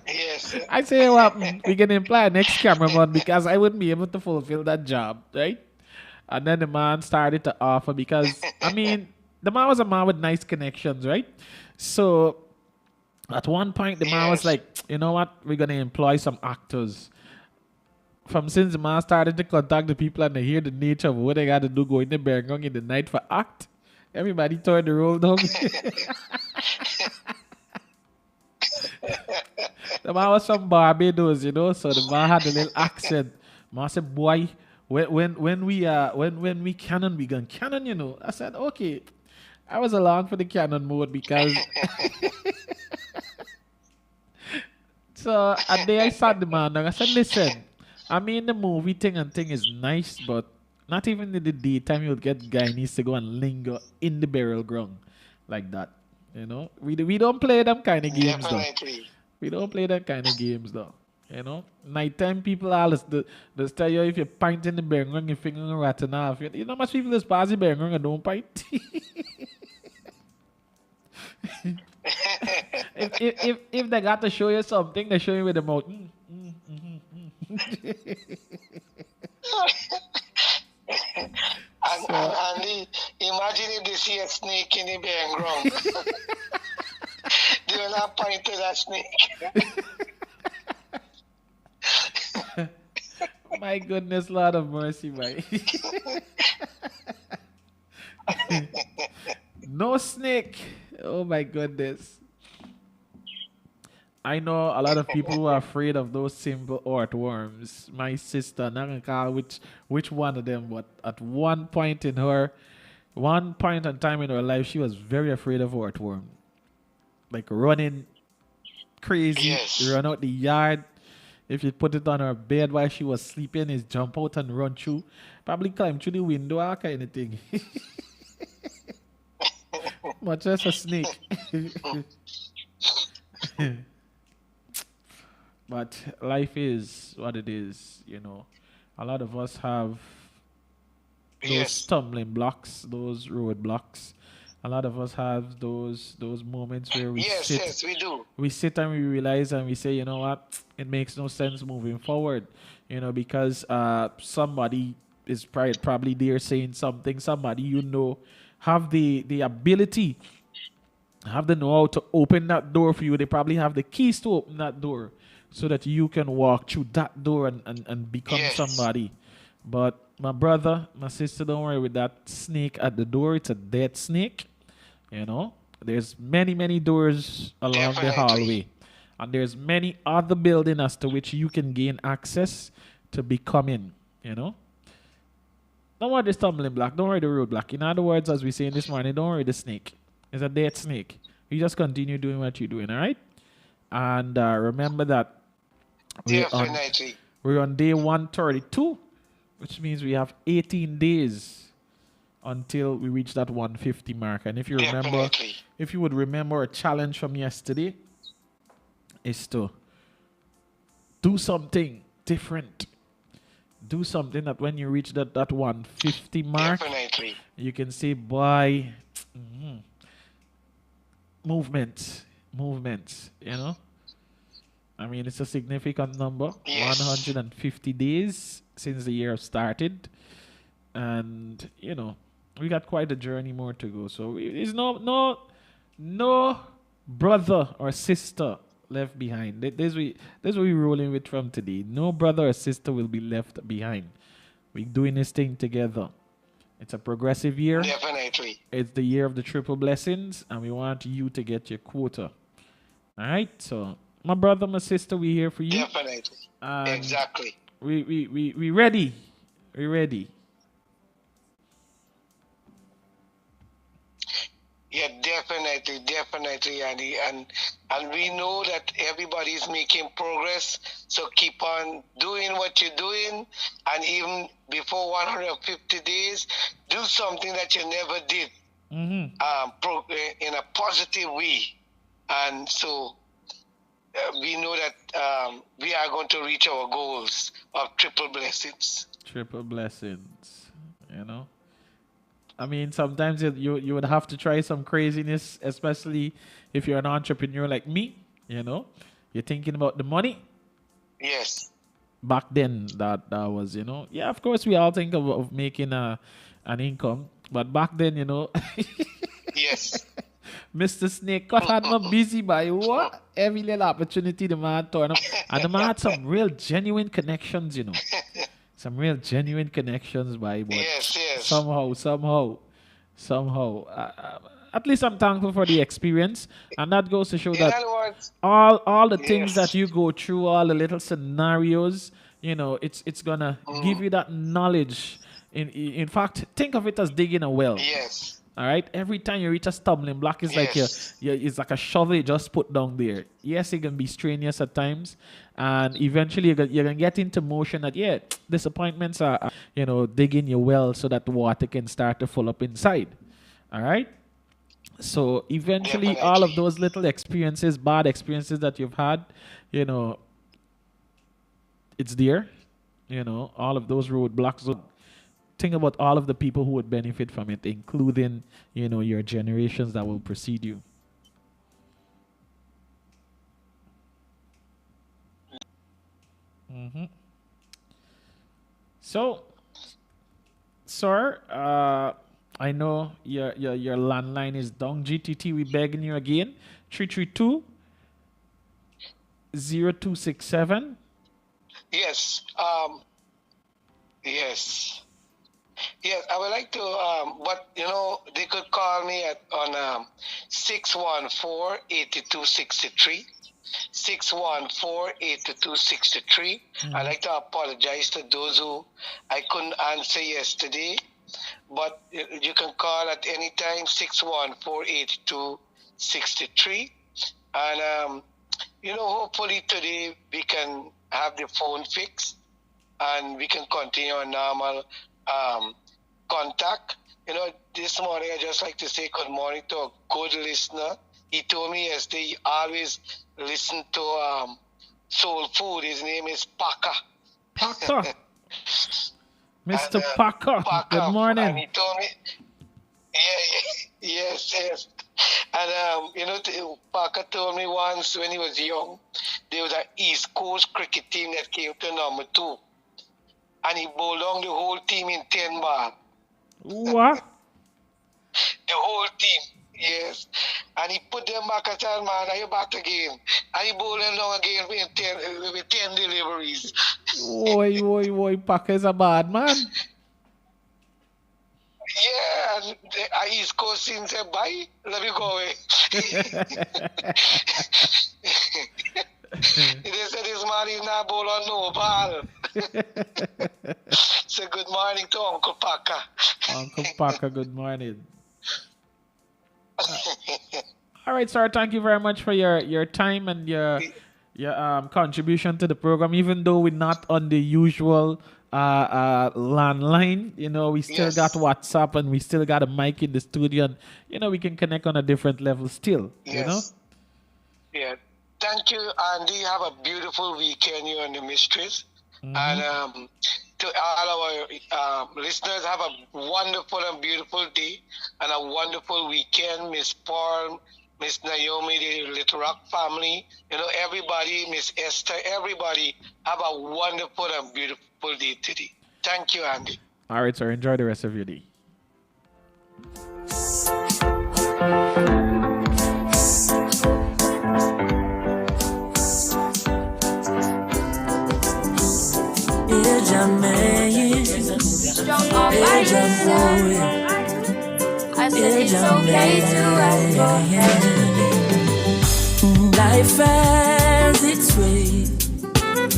yes. I say, well, we can employ a next cameraman because I wouldn't be able to fulfill that job, right? And then the man started to offer because, the man was a man with nice connections, right? So at one point, the man was like, you know what? We're going to employ some actors. Since the man started to contact the people and they hear the nature of what they got to do going to Bear Ground in the night for act, everybody turned the roll down. The man was from Barbados, so the man had a little accent. Man said, boy, when we canon, we gonna canon, I said, okay. I was along for the canon mode because so a day I sat the man down. I said, listen, the movie thing is nice, but not even in the daytime you'll get Guyanese to go and linger in the burial ground like that. We don't play them kind of games though. We don't play that kind of games though. Nighttime people always they tell you if you pint in the burial ground, your finger gonna rotten off. Much people just pass the burial ground and don't pint. if they got to show you something, they show you with the mouth. And imagine if they see a snake in the Bear Ground. They will not point to that snake. My goodness, Lord of mercy, man. No snake. Oh my goodness. I know a lot of people who are afraid of those simple earthworms. My sister, not gonna call which one of them, but at one point in time in her life, she was very afraid of earthworm. Like running crazy, run out the yard. If you put it on her bed while she was sleeping, is jump out and run through. Probably climb through the window, all kind of thing. Much as a snake. But life is what it is, you know. A lot of us have those stumbling blocks, those roadblocks. A lot of us have those moments where we sit. Yes, we do. We sit and we realize and we say, you know what, it makes no sense moving forward, you know, because somebody is probably there saying something. Somebody you know have the ability, have the know-how to open that door for you. They probably have the keys to open that door, so that you can walk through that door and become somebody. But my brother, my sister, don't worry with that snake at the door. It's a dead snake. You know, there's many doors along the hallway. And there's many other buildings as to which you can gain access to become in, you know. Don't worry the stumbling block. Don't worry the roadblock. In other words, as we say this morning, don't worry the snake. It's a dead snake. You just continue doing what you're doing, all right? And remember that we're on day 132, which means we have 18 days until we reach that 150 mark. And if you remember, if you would remember a challenge from yesterday, is to do something different. Do something that when you reach that 150 mark, you can say, boy, movement, you know. I mean, it's a significant number. 150 days since the year started. And, you know, we got quite a journey more to go. So there's no brother or sister left behind. That's what we're rolling with from today. No brother or sister will be left behind. We're doing this thing together. It's a progressive year. Definitely. It's the year of the triple blessings, and we want you to get your quota. All right? So, my brother, my sister, we here for you. Definitely. Exactly. We ready. We ready. Yeah, definitely, Andy. And we know that everybody's making progress. So keep on doing what you're doing. And even before 150 days, do something that you never did in a positive way. And so we know that we are going to reach our goals of triple blessings. Triple blessings, you know. I mean, sometimes you would have to try some craziness, especially if you're an entrepreneur like me, you know. You're thinking about the money. Yes. Back then, that was, you know. Yeah, of course, we all think of making an income. But back then, you know. Yes. Mr. Snake Cut had me busy by what? Every little opportunity the man turned up. And the man had some real genuine connections, you know. Some real genuine connections by what? Yes. Somehow. At least I'm thankful for the experience. And that goes to show that all the things that you go through, all the little scenarios, you know, it's gonna give you that knowledge. In fact, think of it as digging a well. Yes. All right. Every time you reach a stumbling block, it's like it's like a shovel you just put down there. Yes, it can be strenuous at times, and eventually you're gonna get into motion. That disappointments are you know, digging your well so that the water can start to fill up inside. All right. So eventually, all of those little experiences, bad experiences that you've had, you know, it's there. You know, all of those roadblocks. Think about all of the people who would benefit from it, including, you know, your generations that will precede you. So, sir, I know your landline is down. GTT, we begging you again. 332-0267. Yes. Yes. Yes, I would like to, but they could call me on 614-8263. 614-8263. I'd like to apologize to those who I couldn't answer yesterday, but you can call at any time, 614-8263. And, hopefully today we can have the phone fixed and we can continue our normal contact. This morning I just like to say good morning to a good listener. He told me yesterday he always listen to Soul Food. His name is Paka. Paka. Mr. Paka. Good morning. And he told me, yes. And Parker told me once when he was young, there was an East Coast cricket team that came to number 2. And he bowled on the whole team in 10 ball. What? The whole team, yes. And he put them back at man, are you back again? And he bowled them long again with 10 deliveries. Oi, Paka is a bad man. Yeah, and the East Coast team said, bye, let me go away. They said this man is not bowl on no ball. So good morning to Uncle Paka. Uncle Paka, good morning. All right, sir. Thank you very much for your time and your contribution to the program. Even though we're not on the usual landline, we still got WhatsApp and we still got a mic in the studio, and we can connect on a different level still. Yes. Yeah. Thank you, Andy. Have a beautiful weekend, you and the mistress. Mm-hmm. And to all our listeners, have a wonderful and beautiful day and a wonderful weekend. Miss Paul, Miss Naomi, the Little Rock family, everybody, Miss Esther, everybody, have a wonderful and beautiful day today. Thank you, Andy. All right, sir. Enjoy the rest of your day. I said it's okay to ask for help. Life has its way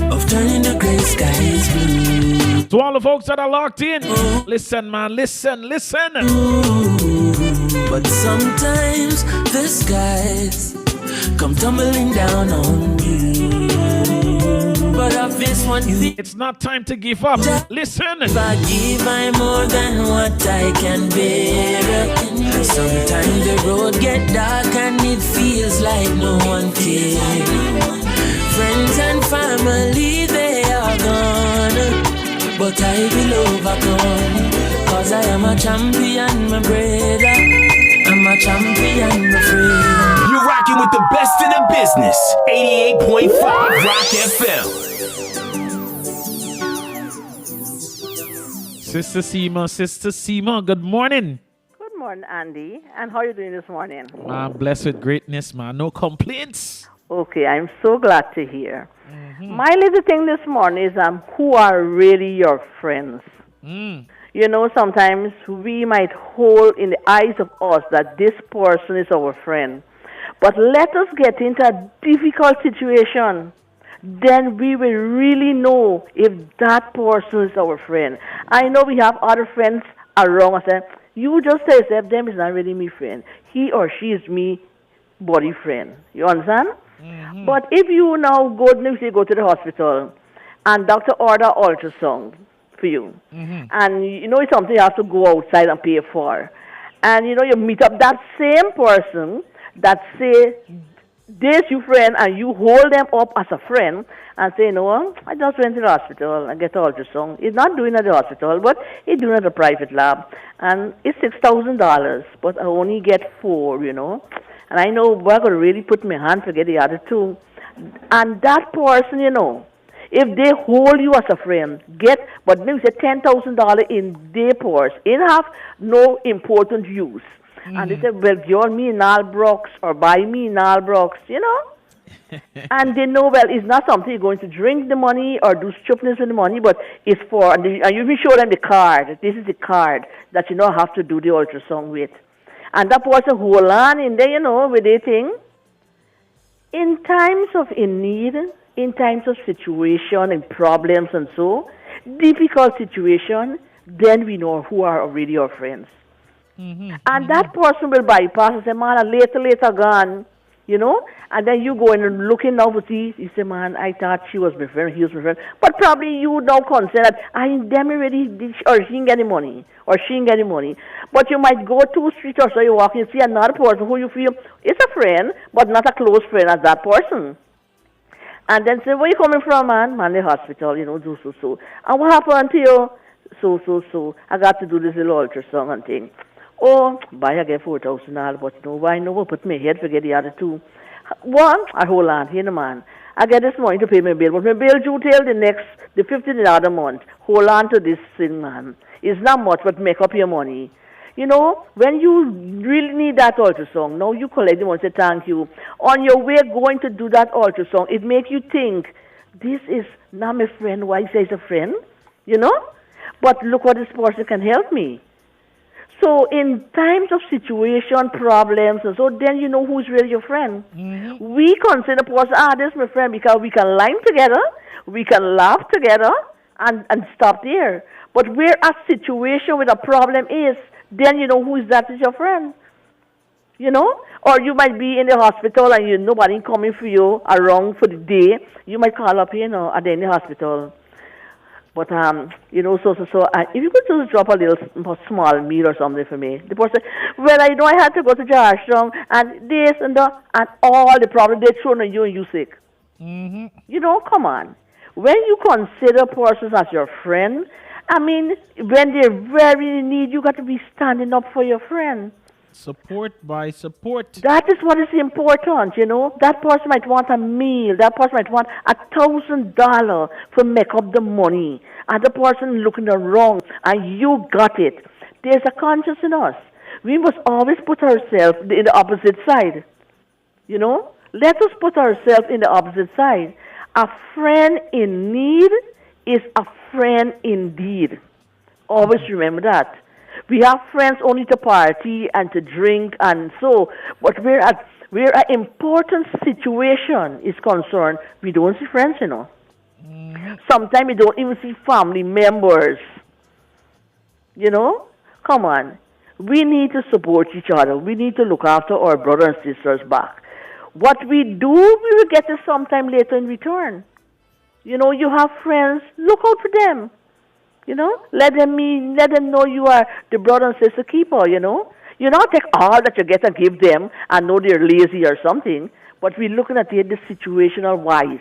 of turning the gray skies blue. To all the folks that are locked in, listen, man, listen. But sometimes the skies come tumbling down on you. But of this one, it's not time to give up. Listen. If I give, I'm more than what I can bear. And sometimes the road get dark and it feels like no one cares. Friends and family, they are gone, but I will overcome. Cause I am a champion, my brother. I'm a champion, my friend. You're rocking with the best in the business. 88.5 Rock FM. Sister Seema, good morning. Good morning, Andy. And how are you doing this morning? I'm blessed with greatness, man. No complaints. Okay, I'm so glad to hear. Mm-hmm. My little thing this morning is who are really your friends? Sometimes we might hold in the eyes of us that this person is our friend. But let us get into a difficult situation. Then we will really know if that person is our friend. I know we have other friends around us. And you just say, them is not really my friend. He or she is me body friend. You understand? Mm-hmm. But if you now go to the hospital and doctor order ultrasound for you, and it's something you have to go outside and pay for, and you meet up that same person that say this your friend, and you hold them up as a friend and say, no, I just went to the hospital and get ultrasound. He's not doing it at the hospital, but he's doing it at a private lab, and it's $6,000, but I only get 4, and I know we're going to really put my hand to get the other 2. And that person, if they hold you as a friend, but maybe say $10,000 in their purse, it have no important use. And they say, well, give me Nalbrox or buy me Nalbrox, And they know, well, it's not something you're going to drink the money or do stupidness with the money, but it's for, and you will show them the card. This is the card that you know have to do the ultrasound with. And that person hold on in there, with their thing. In times of in need, in times of situation and problems and so, difficult situation, then we know who are already our friends. And that person will bypass and say, man, later gone, and then you go and looking now to see, you say, man, I thought she was my friend, he was my friend. But probably you now consider that them already, or she didn't get any money, or she didn't get any money. But you might go 2 streets or so, you walk and see another person who you feel is a friend, but not a close friend as that person. And then say, where you coming from, man? Man, the hospital, so. And what happened to you? So. I got to do this little ultrasound and thing. Oh, buy I get $4,000, but why no? Put my head forget the other two. One, I hold on, here, man. I get this money to pay my bill, but my bill due till the 15th of the other month. Hold on to this thing, man. It's not much, but make up your money. When you really need that ultrasound, now you collect the money, say thank you. On your way going to do that ultrasound, it makes you think, this is not my friend, why say it's a friend? But look what this person can help me. So in times of situation, problems, and so then you know who's really your friend. We consider person, this is my friend because we can line together, we can laugh together, and stop there. But where a situation with a problem is, then you know who is that is your friend. Or you might be in the hospital and nobody coming for you around for the day. You might call up, at the end of the hospital. But, if you could just drop a little small meal or something for me. The person, well, I had to go to Georgetown and this and that, and all the problems they throw on you and you sick. Come on. When you consider persons as your friend, when they're very in need, you got to be standing up for your friend. Support by support. That is what is important, That person might want a meal. That person might want $1,000 to make up the money. And the person looking around, and you got it. There's a conscience in us. We must always put ourselves in the opposite side. Let us put ourselves in the opposite side. A friend in need is a friend indeed. Always remember that. We have friends only to party and to drink and so, but where an important situation is concerned, we don't see friends, Sometimes we don't even see family members. Come on. We need to support each other. We need to look after our brothers and sisters back. What we do, we will get it sometime later in return. You have friends, look out for them. Let them know you are the brother and sister keeper, You not take all that you get and give them and know they're lazy or something, but we're looking at it the situational wise.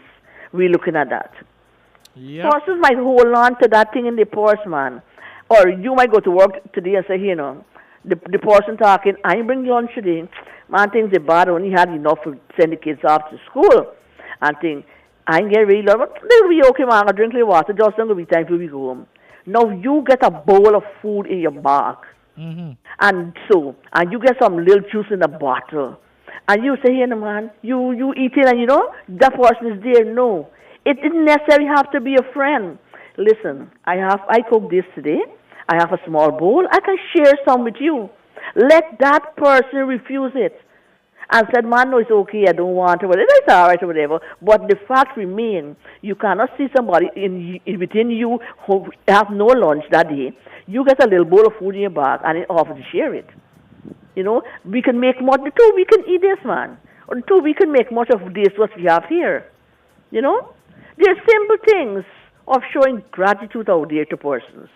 We're looking at that. Yep. Persons might hold on to that thing in the purse, man. Or you might go to work today and say, the person talking, I ain't bring lunch today. Man, things are bad, only had enough to send the kids off to school. And think, I ain't get really long, but they'll be okay, man. I'll drink a little water, just don't be time till we go home. Now you get a bowl of food in your bag, and you get some little juice in a bottle, and you say, man, you eat it, and that person is there. No, it didn't necessarily have to be a friend. Listen, I cooked this today. I have a small bowl. I can share some with you. Let that person refuse it. And said, man, no, it's okay, I don't want it, whatever, it's all right or whatever. But the fact remains, you cannot see somebody within you who have no lunch that day. You get a little bowl of food in your bag and offer to share it. We can make more. The two, we can eat this, man. Or the two, we can make much of this what we have here. There's simple things of showing gratitude out there to persons.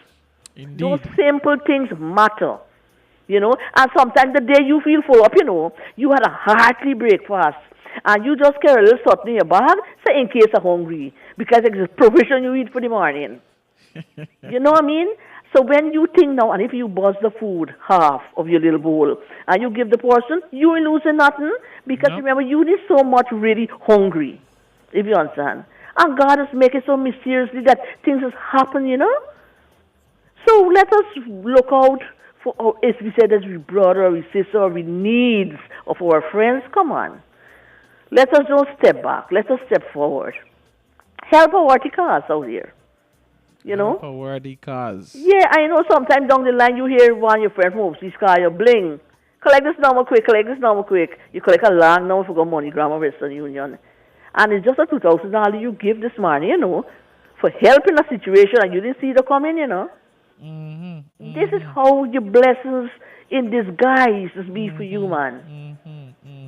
Indeed. Those simple things matter. And sometimes the day you feel full up, you had a hearty breakfast, and you just carry a little something in your bag, so in case you're hungry, because it's a provision you eat for the morning. You know what I mean? So when you think now, and if you buzz the food, half of your little bowl, and you give the person, you ain't losing nothing, because remember, you need so much really hungry, if you understand. And God has made it so mysteriously that things has happened, So let us look out for, as we said, as we brother, we sister, we needs of our friends. Come on. Let us don't step back. Let us step forward. Help a worthy cause out here. You know? For worthy cause. Yeah, I know sometimes down the line you hear one of your friends from overseas car, you bling. Collect this number quick, collect this number quick. You collect a long number for MoneyGram or Western Union. And it's just a $2,000 you give this money, you know, for helping a situation and you didn't see it coming, you know. This is how your blessings in disguise is be for you, man.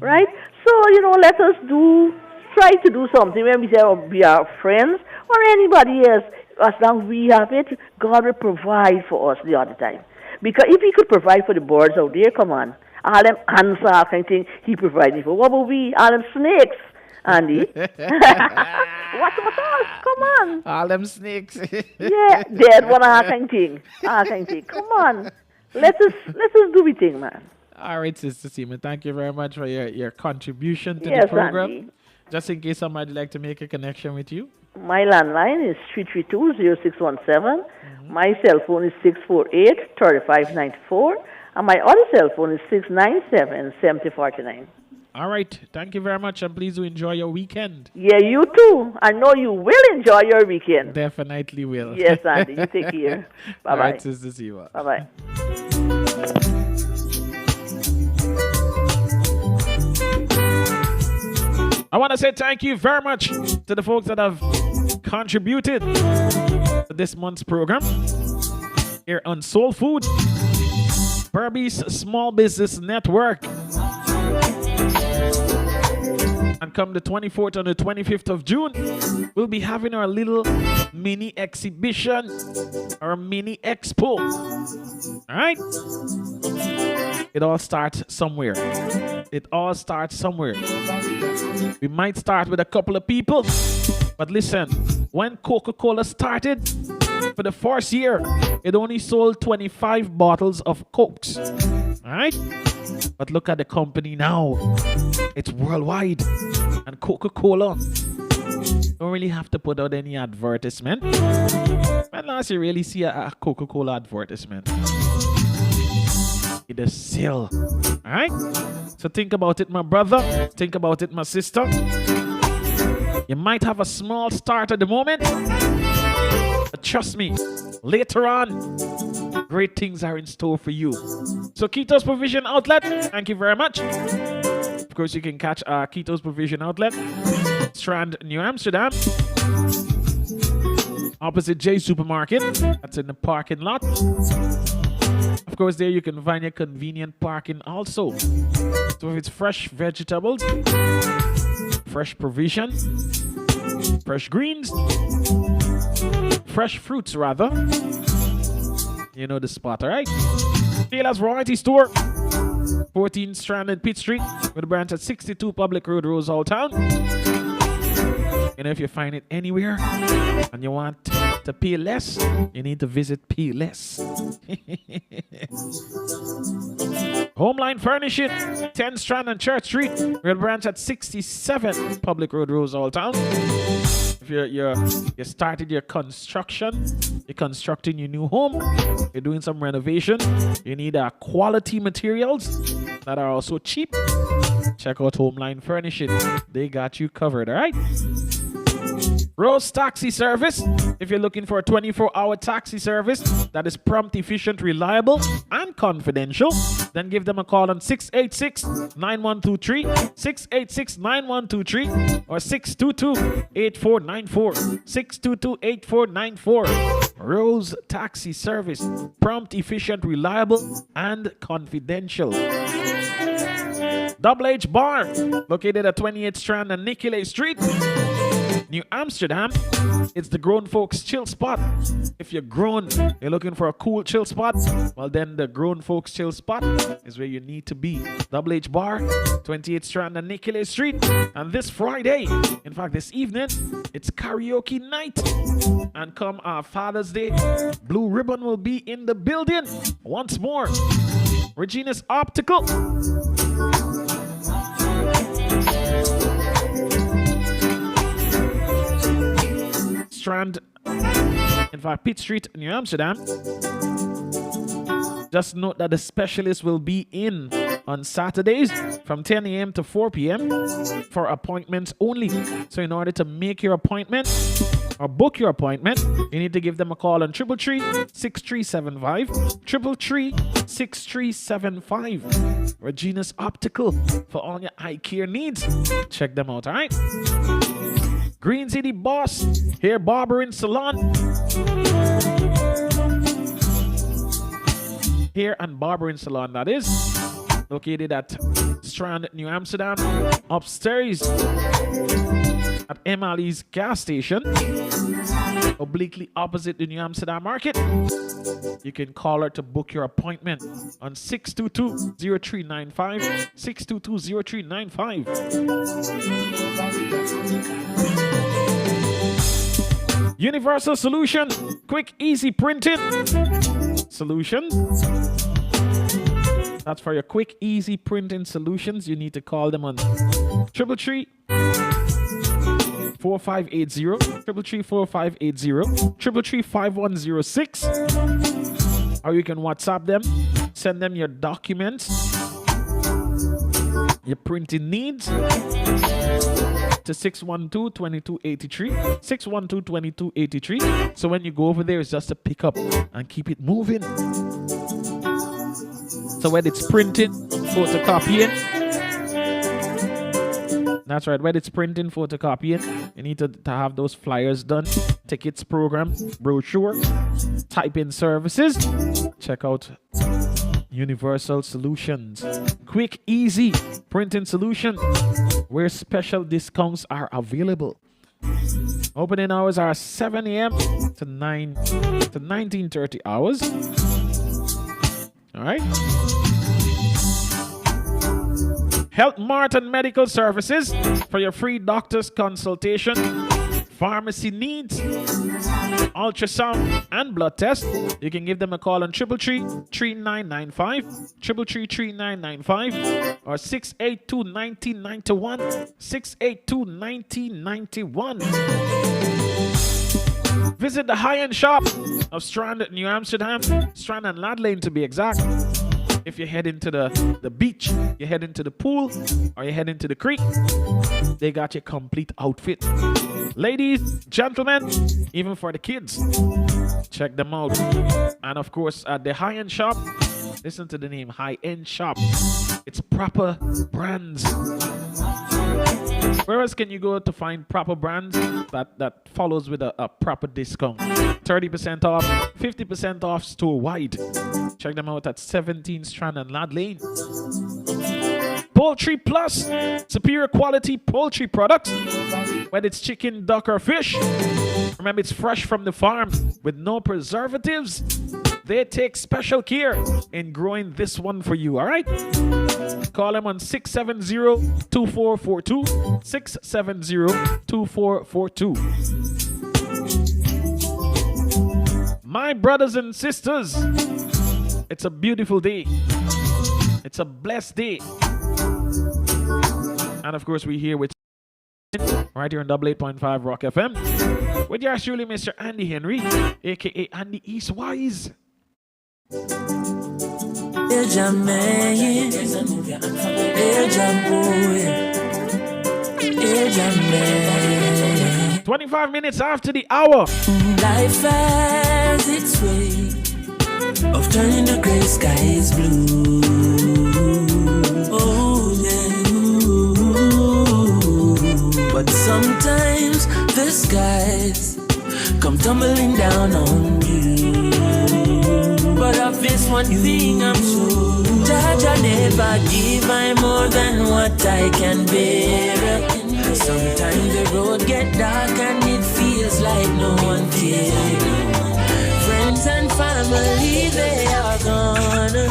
Right? So, you know, let us try to do something when we say we are friends or anybody else. As long as we have it, God will provide for us the other time. Because if He could provide for the birds out there, come on. All them ants, all kind of thing, He provided for. What about we? All them snakes, Andy. What about us? Come on. All them snakes. Yeah, dead one, all kind of thing. All kind of thing. Come on. Let us do the thing, man. All right, Sister Seaman, thank you very much for your contribution to Yes, the program. Andy. Just in case somebody would like to make a connection with you. My landline is 332-0617. My cell phone is 648-3594. And my other cell phone is 697-7049. All right. Thank you very much, and please do enjoy your weekend. Yeah, you too. I know you will enjoy your weekend. Definitely will. Yes, Andy. You take care. Bye-bye. All right, Sister Siwa. Bye-bye. I want to say thank you very much to the folks that have contributed to this month's program here on Soul Food, Burby's Small Business Network. And come the 24th and the 25th of June, we'll be having our little mini exhibition, our mini expo. All right? It all starts somewhere. It all starts somewhere. We might start with a couple of people, but listen, when Coca-Cola started, for the first year, it only sold 25 bottles of Cokes. All right? But look at the company now. It's worldwide. And Coca-Cola don't really have to put out any advertisement. When last you really see a Coca-Cola advertisement? It is sell. Alright? So think about it, my brother. Think about it, my sister. You might have a small start at the moment. But trust me, later on, great things are in store for you. So Keto's Provision Outlet, thank you very much. Of course, you can catch Keto's Provision Outlet, Strand, New Amsterdam, opposite J Supermarket. That's in the parking lot. Of course, there you can find your convenient parking also. So if it's fresh vegetables, fresh provision, fresh greens, fresh fruits rather, you know the spot, alright? Taylor's Variety Store, 14 Strand and Pitt Street, with a branch at 62 Public Road, Rosehall Town. And if you find it anywhere and you want to pay less, you need to visit Payless. Homeline Furnishing, 10 Strand and Church Street, with a branch at 67 Public Road, Rosehall Town. If you started your construction, you're constructing your new home, you're doing some renovation, you need quality materials that are also cheap, check out Homeline Furnishing. They got you covered, all right? Rose Taxi Service. If you're looking for a 24-hour taxi service that is prompt, efficient, reliable, and confidential, then give them a call on 686-9123, 686-9123, or 622-8494, 622-8494. Rose Taxi Service. Prompt, efficient, reliable, and confidential. Double H Bar, located at 28th Strand and Nicolay Street, New Amsterdam. It's the grown folks chill spot. If you're grown, you're looking for a cool chill spot, well then the grown folks chill spot is where you need to be. Double H Bar, 28th Strand and Nicolay Street. And this Friday, in fact this evening, it's karaoke night. And come Father's Day, Blue Ribbon will be in the building once more. Regina's Optical. Strand, in fact, Pitt Street, New Amsterdam. Just note that the specialist will be in on Saturdays from 10 a.m. to 4 p.m. for appointments only. So in order to make your appointment or book your appointment, you need to give them a call on 333-6375, 333-6375. Regina's Optical for all your eye care needs. Check them out, all right? Green City Boss, Hair Barbering Salon. Hair and Barbering Salon, that is. Located at Strand, New Amsterdam. Upstairs at Emily's gas station. Obliquely opposite the New Amsterdam Market. You can call her to book your appointment on 622-0395. 622-0395. Universal Solution. Quick, easy printing solution. That's for your quick, easy printing solutions. You need to call them on 333-4580, 333-4580, 333-5106. Or you can WhatsApp them, send them your documents, your printing needs to 612-2283, 612-2283. So when you go over there, it's just to pick up and keep it moving. So when it's printing, photocopying. That's right, when it's printing, photocopying, you need to have those flyers done, tickets program, brochure, type-in services. Check out Universal Solutions. Quick, easy printing solution where special discounts are available. Opening hours are 7 a.m. to 19:30 hours. All right. Health Mart and Medical Services for your free doctor's consultation, pharmacy needs, ultrasound and blood test. You can give them a call on 333-3995, 333-3995, or 682-1991, 682-1991. Visit the high-end shop of Strand, New Amsterdam, Strand and Lad Lane to be exact. If you're heading to the beach, you're heading to the pool, or you're heading to the creek, they got your complete outfit. Ladies, gentlemen, even for the kids, check them out. And of course, at the high-end shop, listen to the name, high-end shop. It's proper brands. Where else can you go to find proper brands that follows with a proper discount? 30% off, 50% off store-wide. Check them out at 17 Strand and Lad Lane. Poultry Plus, superior quality poultry products. Whether it's chicken, duck, or fish, remember it's fresh from the farm with no preservatives. They take special care in growing this one for you, all right? Call them on 670-2442, 670-2442. My brothers and sisters, it's a beautiful day. It's a blessed day. And of course, we're here with right here on 88.5 Rock FM with yours truly, Mr. Andy Henry, aka Andy Eastwise. Eja man, Eja boy, Eja man. 25 minutes after the hour. Life has its way of turning the gray skies blue. Oh yeah. But sometimes the skies come tumbling down on you. But of this one thing I'm sure, Jaja never give I more than what I can bear. Sometimes the road get dark and it feels like no one cares. Friends and family, they are gone,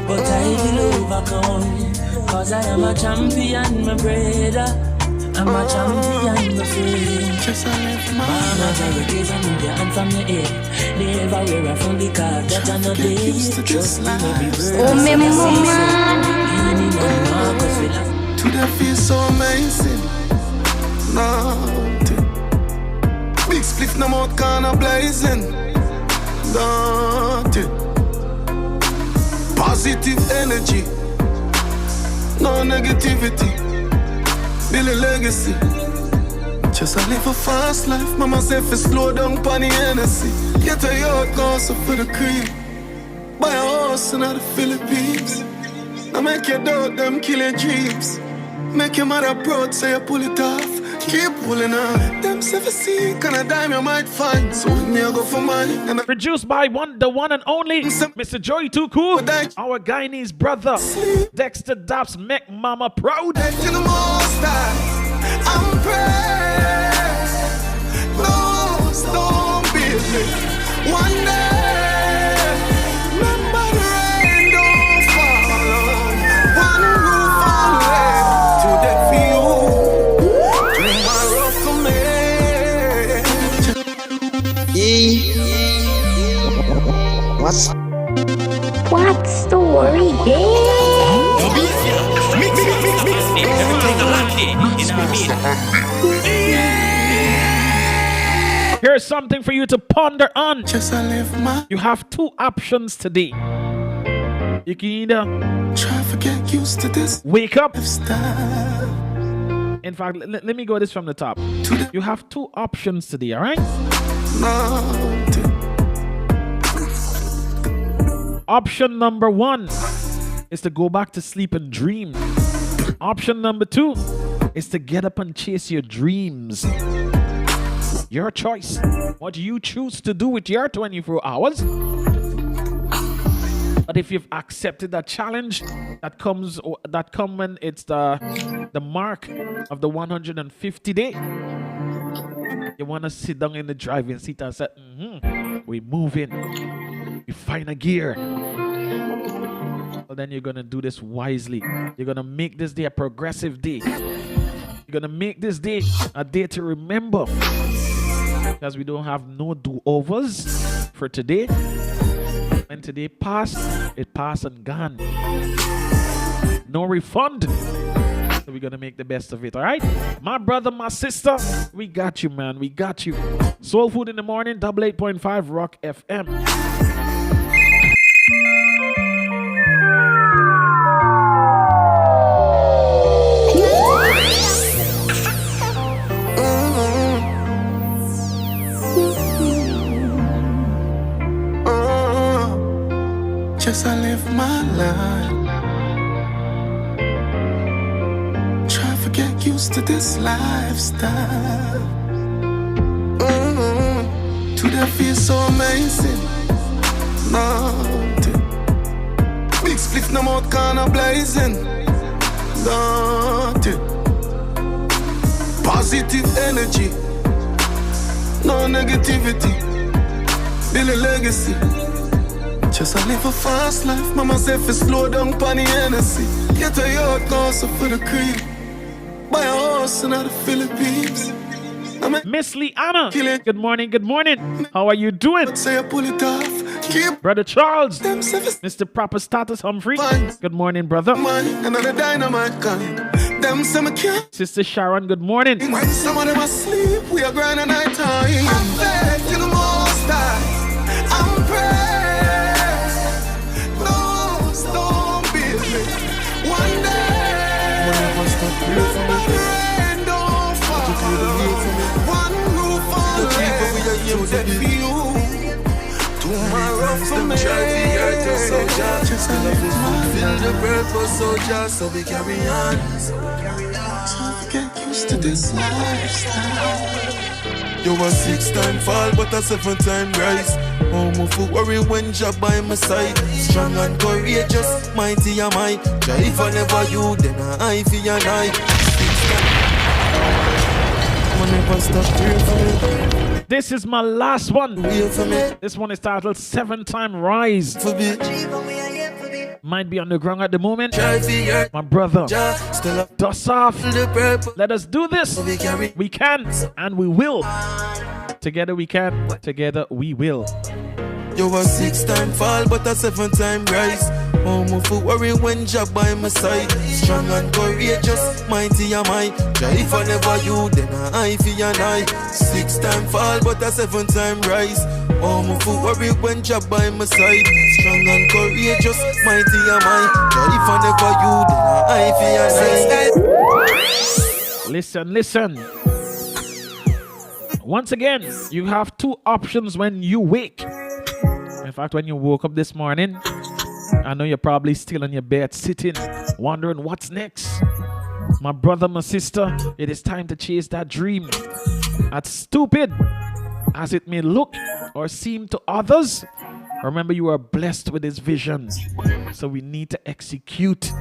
but I will overcome, cause I am a champion, my brother. I'm a champion, my friend. Mama, charities and India and from your head. Never wear a fully card, that I'm not there. Trust me, baby bird. Oh, me mama. Today feels so amazing. Nothing. Big spliff, no more kinda blazing. Nothing. Positive energy. no negativity. Build a legacy. Just a live a fast life. Mama said for slow down pon the Hennessy. Get a yacht, go so for the cream. Buy a house in the Philippines. Now make your doubt them kill your dreams. Make your mother proud, so you pull it off. Keep pulling on. Them 17 kind of dime you might find. So with me I go for mine. Produced by the one and only Mr. Joey Too Cool. Our Guyanese brother Dexter Daps make mama proud. To the most I'm praying. No storm business. One day, remember the rain don't fall. One roof only. To the view. Tomorrow for me. What's the worry? Here's something for you to ponder on. You have two options today. You can either get used to this. Wake up. In fact, let me go this from the top. You have two options today, all right? Option number one is to go back to sleep and dream. Option number two is to get up and chase your dreams. Your choice. What you choose to do with your 24 hours. But if you've accepted that challenge, that comes when it's the mark of the 150 day. You want to sit down in the driving seat and say, we move in. We find a gear. Well, then you're going to do this wisely. You're going to make this day a progressive day. You're going to make this day a day to remember. Because we don't have no do-overs for today. When today passed, it passed and gone. No refund. So we're going to make the best of it, all right? My brother, my sister, we got you, man. We got you. Soul Food in the Morning, 88.5 Rock FM. Just I live my life. Try to get used to this lifestyle. Today feels so amazing. Nothing. Big split no more kinda blazing. Nothing. Positive energy. No negativity. Build a legacy. Just I live a fast life. Mama said for slow down pon the Hennessy. Get a yacht, go so for the cream. Buy a house in the Philippines. Miss Liana, good morning, good morning. How are you doing? Say I pull it off. Keep Brother Charles, Mr. Proper Status Humphrey. Good morning, brother. Another dynamite kind. Them some can't. Sister Sharon, good morning. When some of them asleep, we are grinding night time. I'm back to the most high. I'm praying. No storm business. One day, remember the rain don't fall. One roof on to that view. Tomorrow for me. Just fulfill the purpose, soldier, so we carry on. Get used to this lifestyle. You a 6-time fall, but a 7-time rise. Home of worry when job by my side. Strong and courageous, mighty am I. If I never you, then I for your night. 6 never stop praying for me. This is my last one. This one is titled 7-Time Rise. Might be on the ground at the moment. My brother, dust off. Let us do this. We can and we will. Together we can. Together we will. You a 6-time fall, but a 7-time rise. Home of worry when job by my side. Strong and courageous, mighty am I. If I never you, then I for your night. 6-time fall, but a 7-time rise. Home of worry when job by my side. Strong and courageous, mighty am I. If I never you, then I Listen. Once again, you have two options when you wake. In fact, when you woke up this morning, I know you're probably still on your bed sitting, wondering what's next. My brother, my sister, it is time to chase that dream. As stupid as it may look or seem to others, remember you are blessed with this vision. So we need to execute.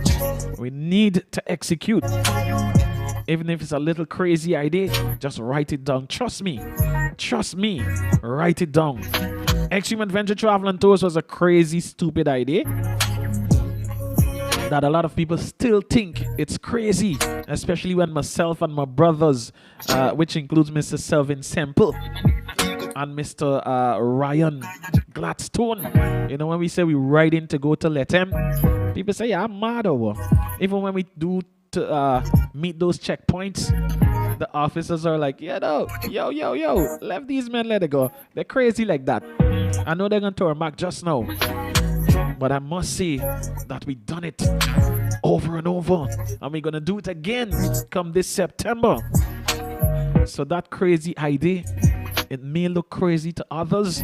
Even if it's a little crazy idea, just write it down. Trust me, write it down. Extreme Adventure Travel and Tours was a crazy, stupid idea that a lot of people still think it's crazy, especially when myself and my brothers, which includes Mr. Selvin Semple and Mr. Ryan Gladstone, when we say we ride in to go to Letem, people say, yeah, I'm mad over. Even when we do to meet those checkpoints, the officers are like, yo, let these men let it go. They're crazy like that. I know they're going to turn back just now, but I must say that we've done it over and over, and we're going to do it again come this September. So that crazy idea, it may look crazy to others,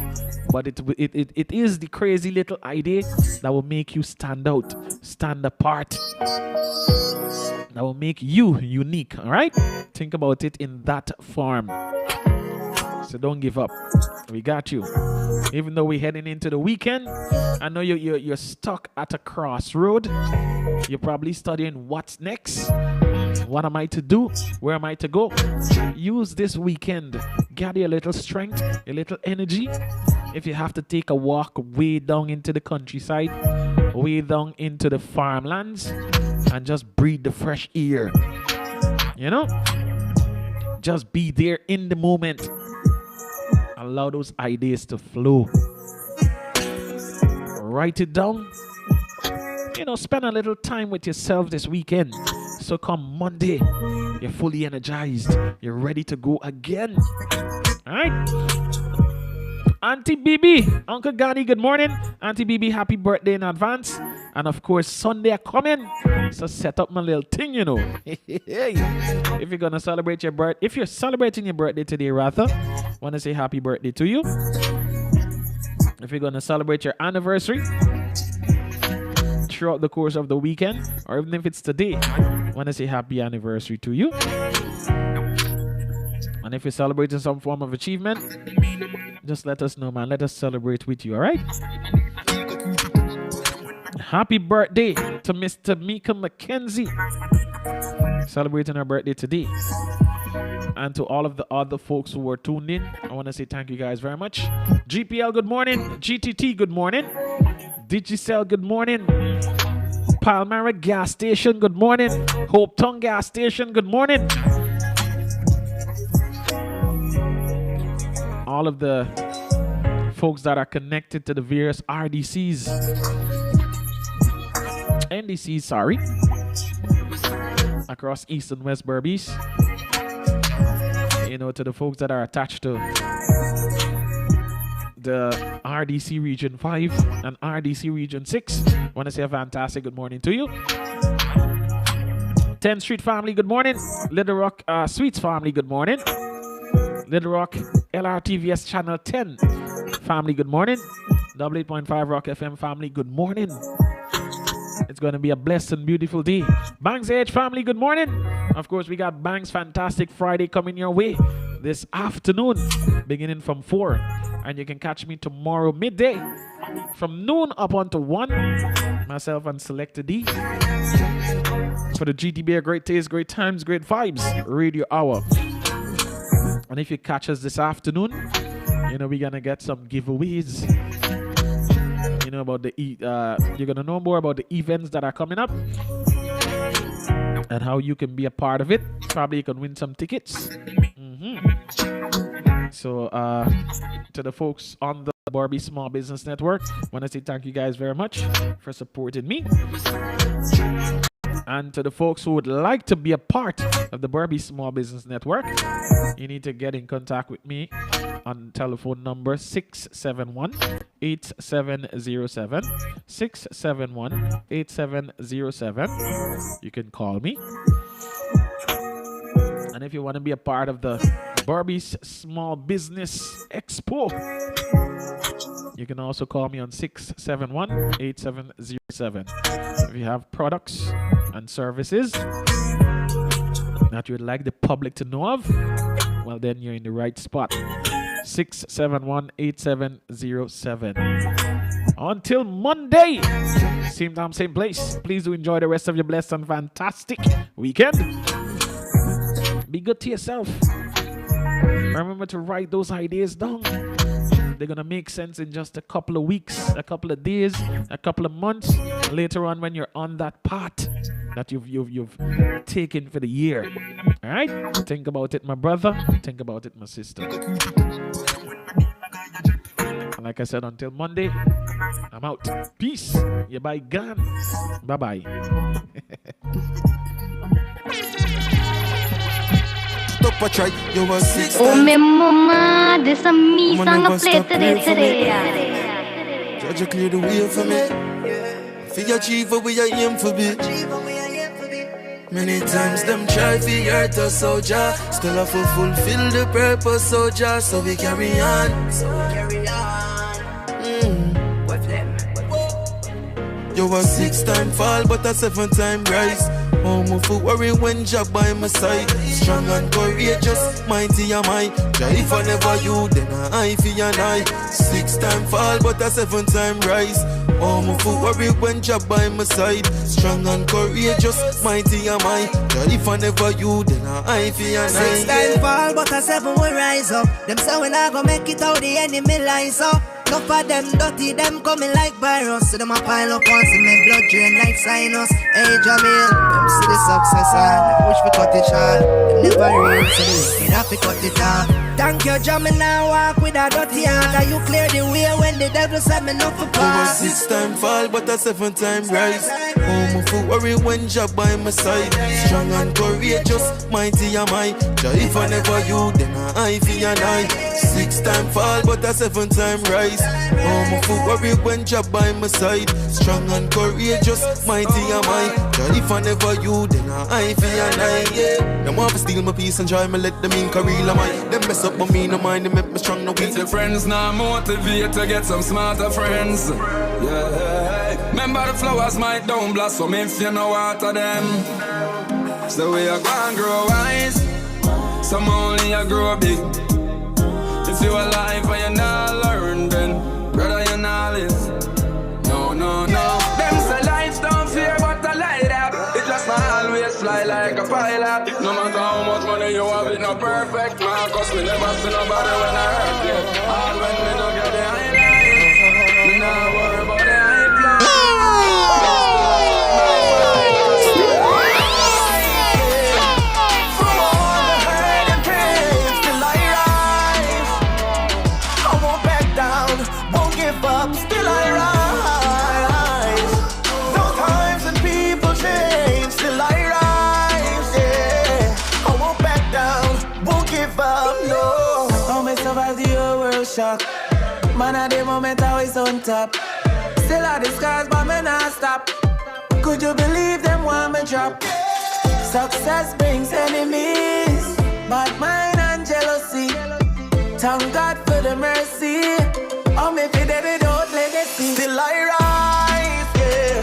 but it is the crazy little idea that will make you stand out, stand apart, that will make you unique, all right? Think about it in that form. So don't give up. We got you. Even though we're heading into the weekend, I know you're stuck at a crossroad. You're probably studying what's next. What am I to do? Where am I to go? Use this weekend. Gather a little strength, a little energy. If you have to take a walk way down into the countryside, way down into the farmlands, and just breathe the fresh air. Just be there in the moment. Allow those ideas to flow. Write it down. Spend a little time with yourself this weekend. So come Monday, you're fully energized. You're ready to go again. All right? Auntie Bibi, Uncle Gani, good morning. Auntie Bibi, happy birthday in advance. And of course, Sunday are coming. So set up my little thing, If you're going to celebrate your birthday, if you're celebrating your birthday today, rather, want to say happy birthday to you. If you're going to celebrate your anniversary throughout the course of the weekend, or even if it's today, want to say happy anniversary to you. And if you're celebrating some form of achievement, just let us know, man. Let us celebrate with you, all right? Happy birthday to Mr. Mika McKenzie, celebrating her birthday today. And to all of the other folks who were tuned in, I want to say thank you guys very much. GPL, good morning. GTT, good morning. Digicel, good morning. Palmyra Gas Station, good morning. Hope Tongue Gas Station, good morning. All of the folks that are connected to the various RDCs, NDCs, sorry, across East and West Berbice. To the folks that are attached to the RDC Region 5 and RDC Region 6. Want to say a fantastic good morning to you. 10th Street family, good morning. Little Rock Sweets family, good morning. Little Rock LRTVS Channel 10 family, good morning. 88.5 Rock FM family, good morning. It's going to be a blessed and beautiful day. Bangs Age family, good morning. Of course, we got Bangs Fantastic Friday coming your way this afternoon, beginning from 4. And you can catch me tomorrow midday from noon up until 1. Myself and Selecta D for the GTB Great Taste, Great Times, Great Vibes Radio Hour. And if you catch us this afternoon, we're going to get some giveaways. About you're gonna know more about the events that are coming up and how you can be a part of it. Probably you can win some tickets. So to the folks on the Barbie Small Business Network, want to say thank you guys very much for supporting me. And to the folks who would like to be a part of the Burby Small Business Network, you need to get in contact with me on telephone number 671-8707. 671-8707. You can call me. And if you want to be a part of the Burby's Small Business Expo, you can also call me on 671-8707. If you have products and services that you would like the public to know of, well, then you're in the right spot. 671-8707. Until Monday, same time, same place. Please do enjoy the rest of your blessed and fantastic weekend. Be good to yourself. Remember to write those ideas down. They're going to make sense in just a couple of weeks, a couple of days, a couple of months. Later on when you're on that path that you've taken for the year. All right? Think about it, my brother. Think about it, my sister. And like I said, until Monday, I'm out. Peace. You bye gone. Bye-bye. Oh, my mama, there's a meat on the plate today. Judge, clear the way for me. For you achieve what we aim for be. Many times them try to hurt us, soldier. Still have to fulfill the purpose, soldier. So we carry on. You a 6-time fall, but a 7-time rise. Oh, move for worry when job by my side. Strong and courageous, mighty am I. If I never you, then I for your eye. 6-time fall, but a 7-time rise. Oh, move for worry when job by my side. Strong and courageous, mighty am I. If I never you, then I for your eye. 6-time fall, but a 7 will rise up. Them say we not gonna make it out, the enemy lines up. Enough of them dirty, them coming like virus. So them a pile up once and make blood drain like sinus. Hey Jamil, them see the success and them wish we cut it short. Them never real, so they have to cut it off. Thank you, Jamil, now walk with a dirty hand. And you clear the way when the devil said me not for pass. You a 6-time fall, but a 7-time rise. Oh, move for worry when job by my side. Strong and courageous, mighty am I. If I never you, then I for your eye. 6-time fall, but a 7-time rise. Oh, move for worry when job by my side. Strong and courageous, mighty am I. If I never you, then I for your eye. Yeah. Them want to steal my peace and try me let them in career of mine. Them mess up, but me no mind, they make me strong, no weak. Get your friends now motivate to get some smarter friends. Yeah. Remember the flowers might don't blossom if you know water them. So we are gonna grow wise. Some only a grow big. If you alive and you not learn, then brother you not live. No, no, no. Them say life don't fear, but I light up. It just not always fly like a pilot. No matter how much money you have, it not perfect, man. Cause we never see nobody when I hurt you. All when we don't get the highlight, we not worry about the high From all the hurt and pain, still I rise. I won't back down, won't give up, still I rise. Those times when people change, still I rise, yeah. I won't back down, won't give up, no. How me survive the whole world shock? Man at the moment always on top. Still have the scars but me not stop. Could you believe them want me drop? Success brings enemies, bad mind and jealousy. Thank God for the mercy. Oh, me fi dead without legacy. Still I rise, yeah.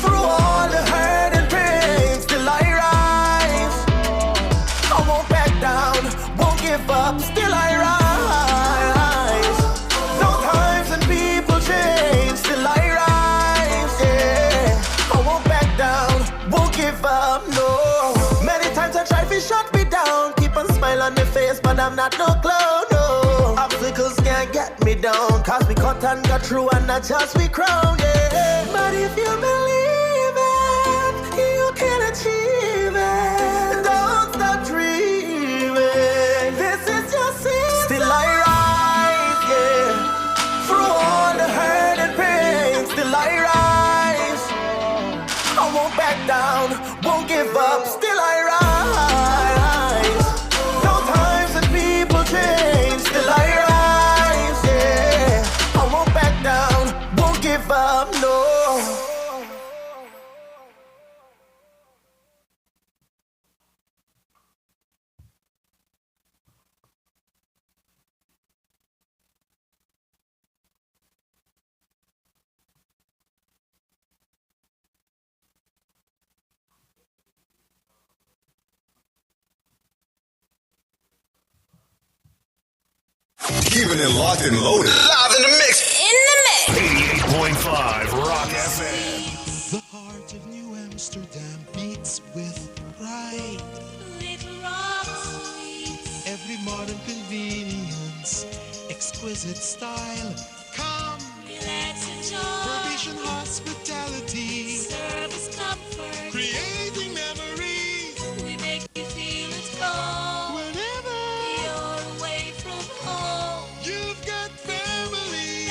Through all the hurt and pain, still I rise. I won't back down, won't give up, still I rise. Those times when people change, still I rise, yeah. I won't back down, won't give up, no. Many times I try to shut me down, keep a smile on my face, but I'm not no clown, no. Obstacles can't get me down, cause we cut and got through and not just we crown, yeah. But if you believe it, you can achieve it. Don't stop dreaming, this is your season. Still I rise, yeah. Through all the hurt and pain, still I rise. I I won't back down, won't give up, still I rise. No times that people change, still I rise, yeah. I won't back down, won't give up, no. Keeping it locked and loaded. Live in the mix. In the mix. 88.5 Rock FM. The heart of New Amsterdam beats with pride. Little Rock Sweets. Every modern convenience, exquisite style. Come, relax, enjoy. Provision, hospitality, service, comfort, creating memories. We make you feel at home. Whenever you're away from home, you've got family.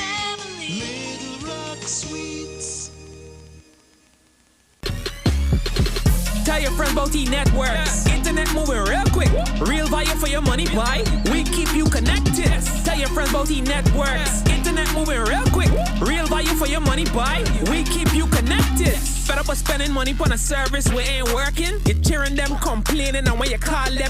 Little Rock Sweets. Tell your friends about E-Networks. Internet moving real quick. Real value for your money, boy. We keep you connected. Tell your friends about E-Networks. Internet moving real quick. Real value for your money, boy. We keep you connected. Fed up with spending money on a service we ain't working. You're cheering them, complaining, and when you call them,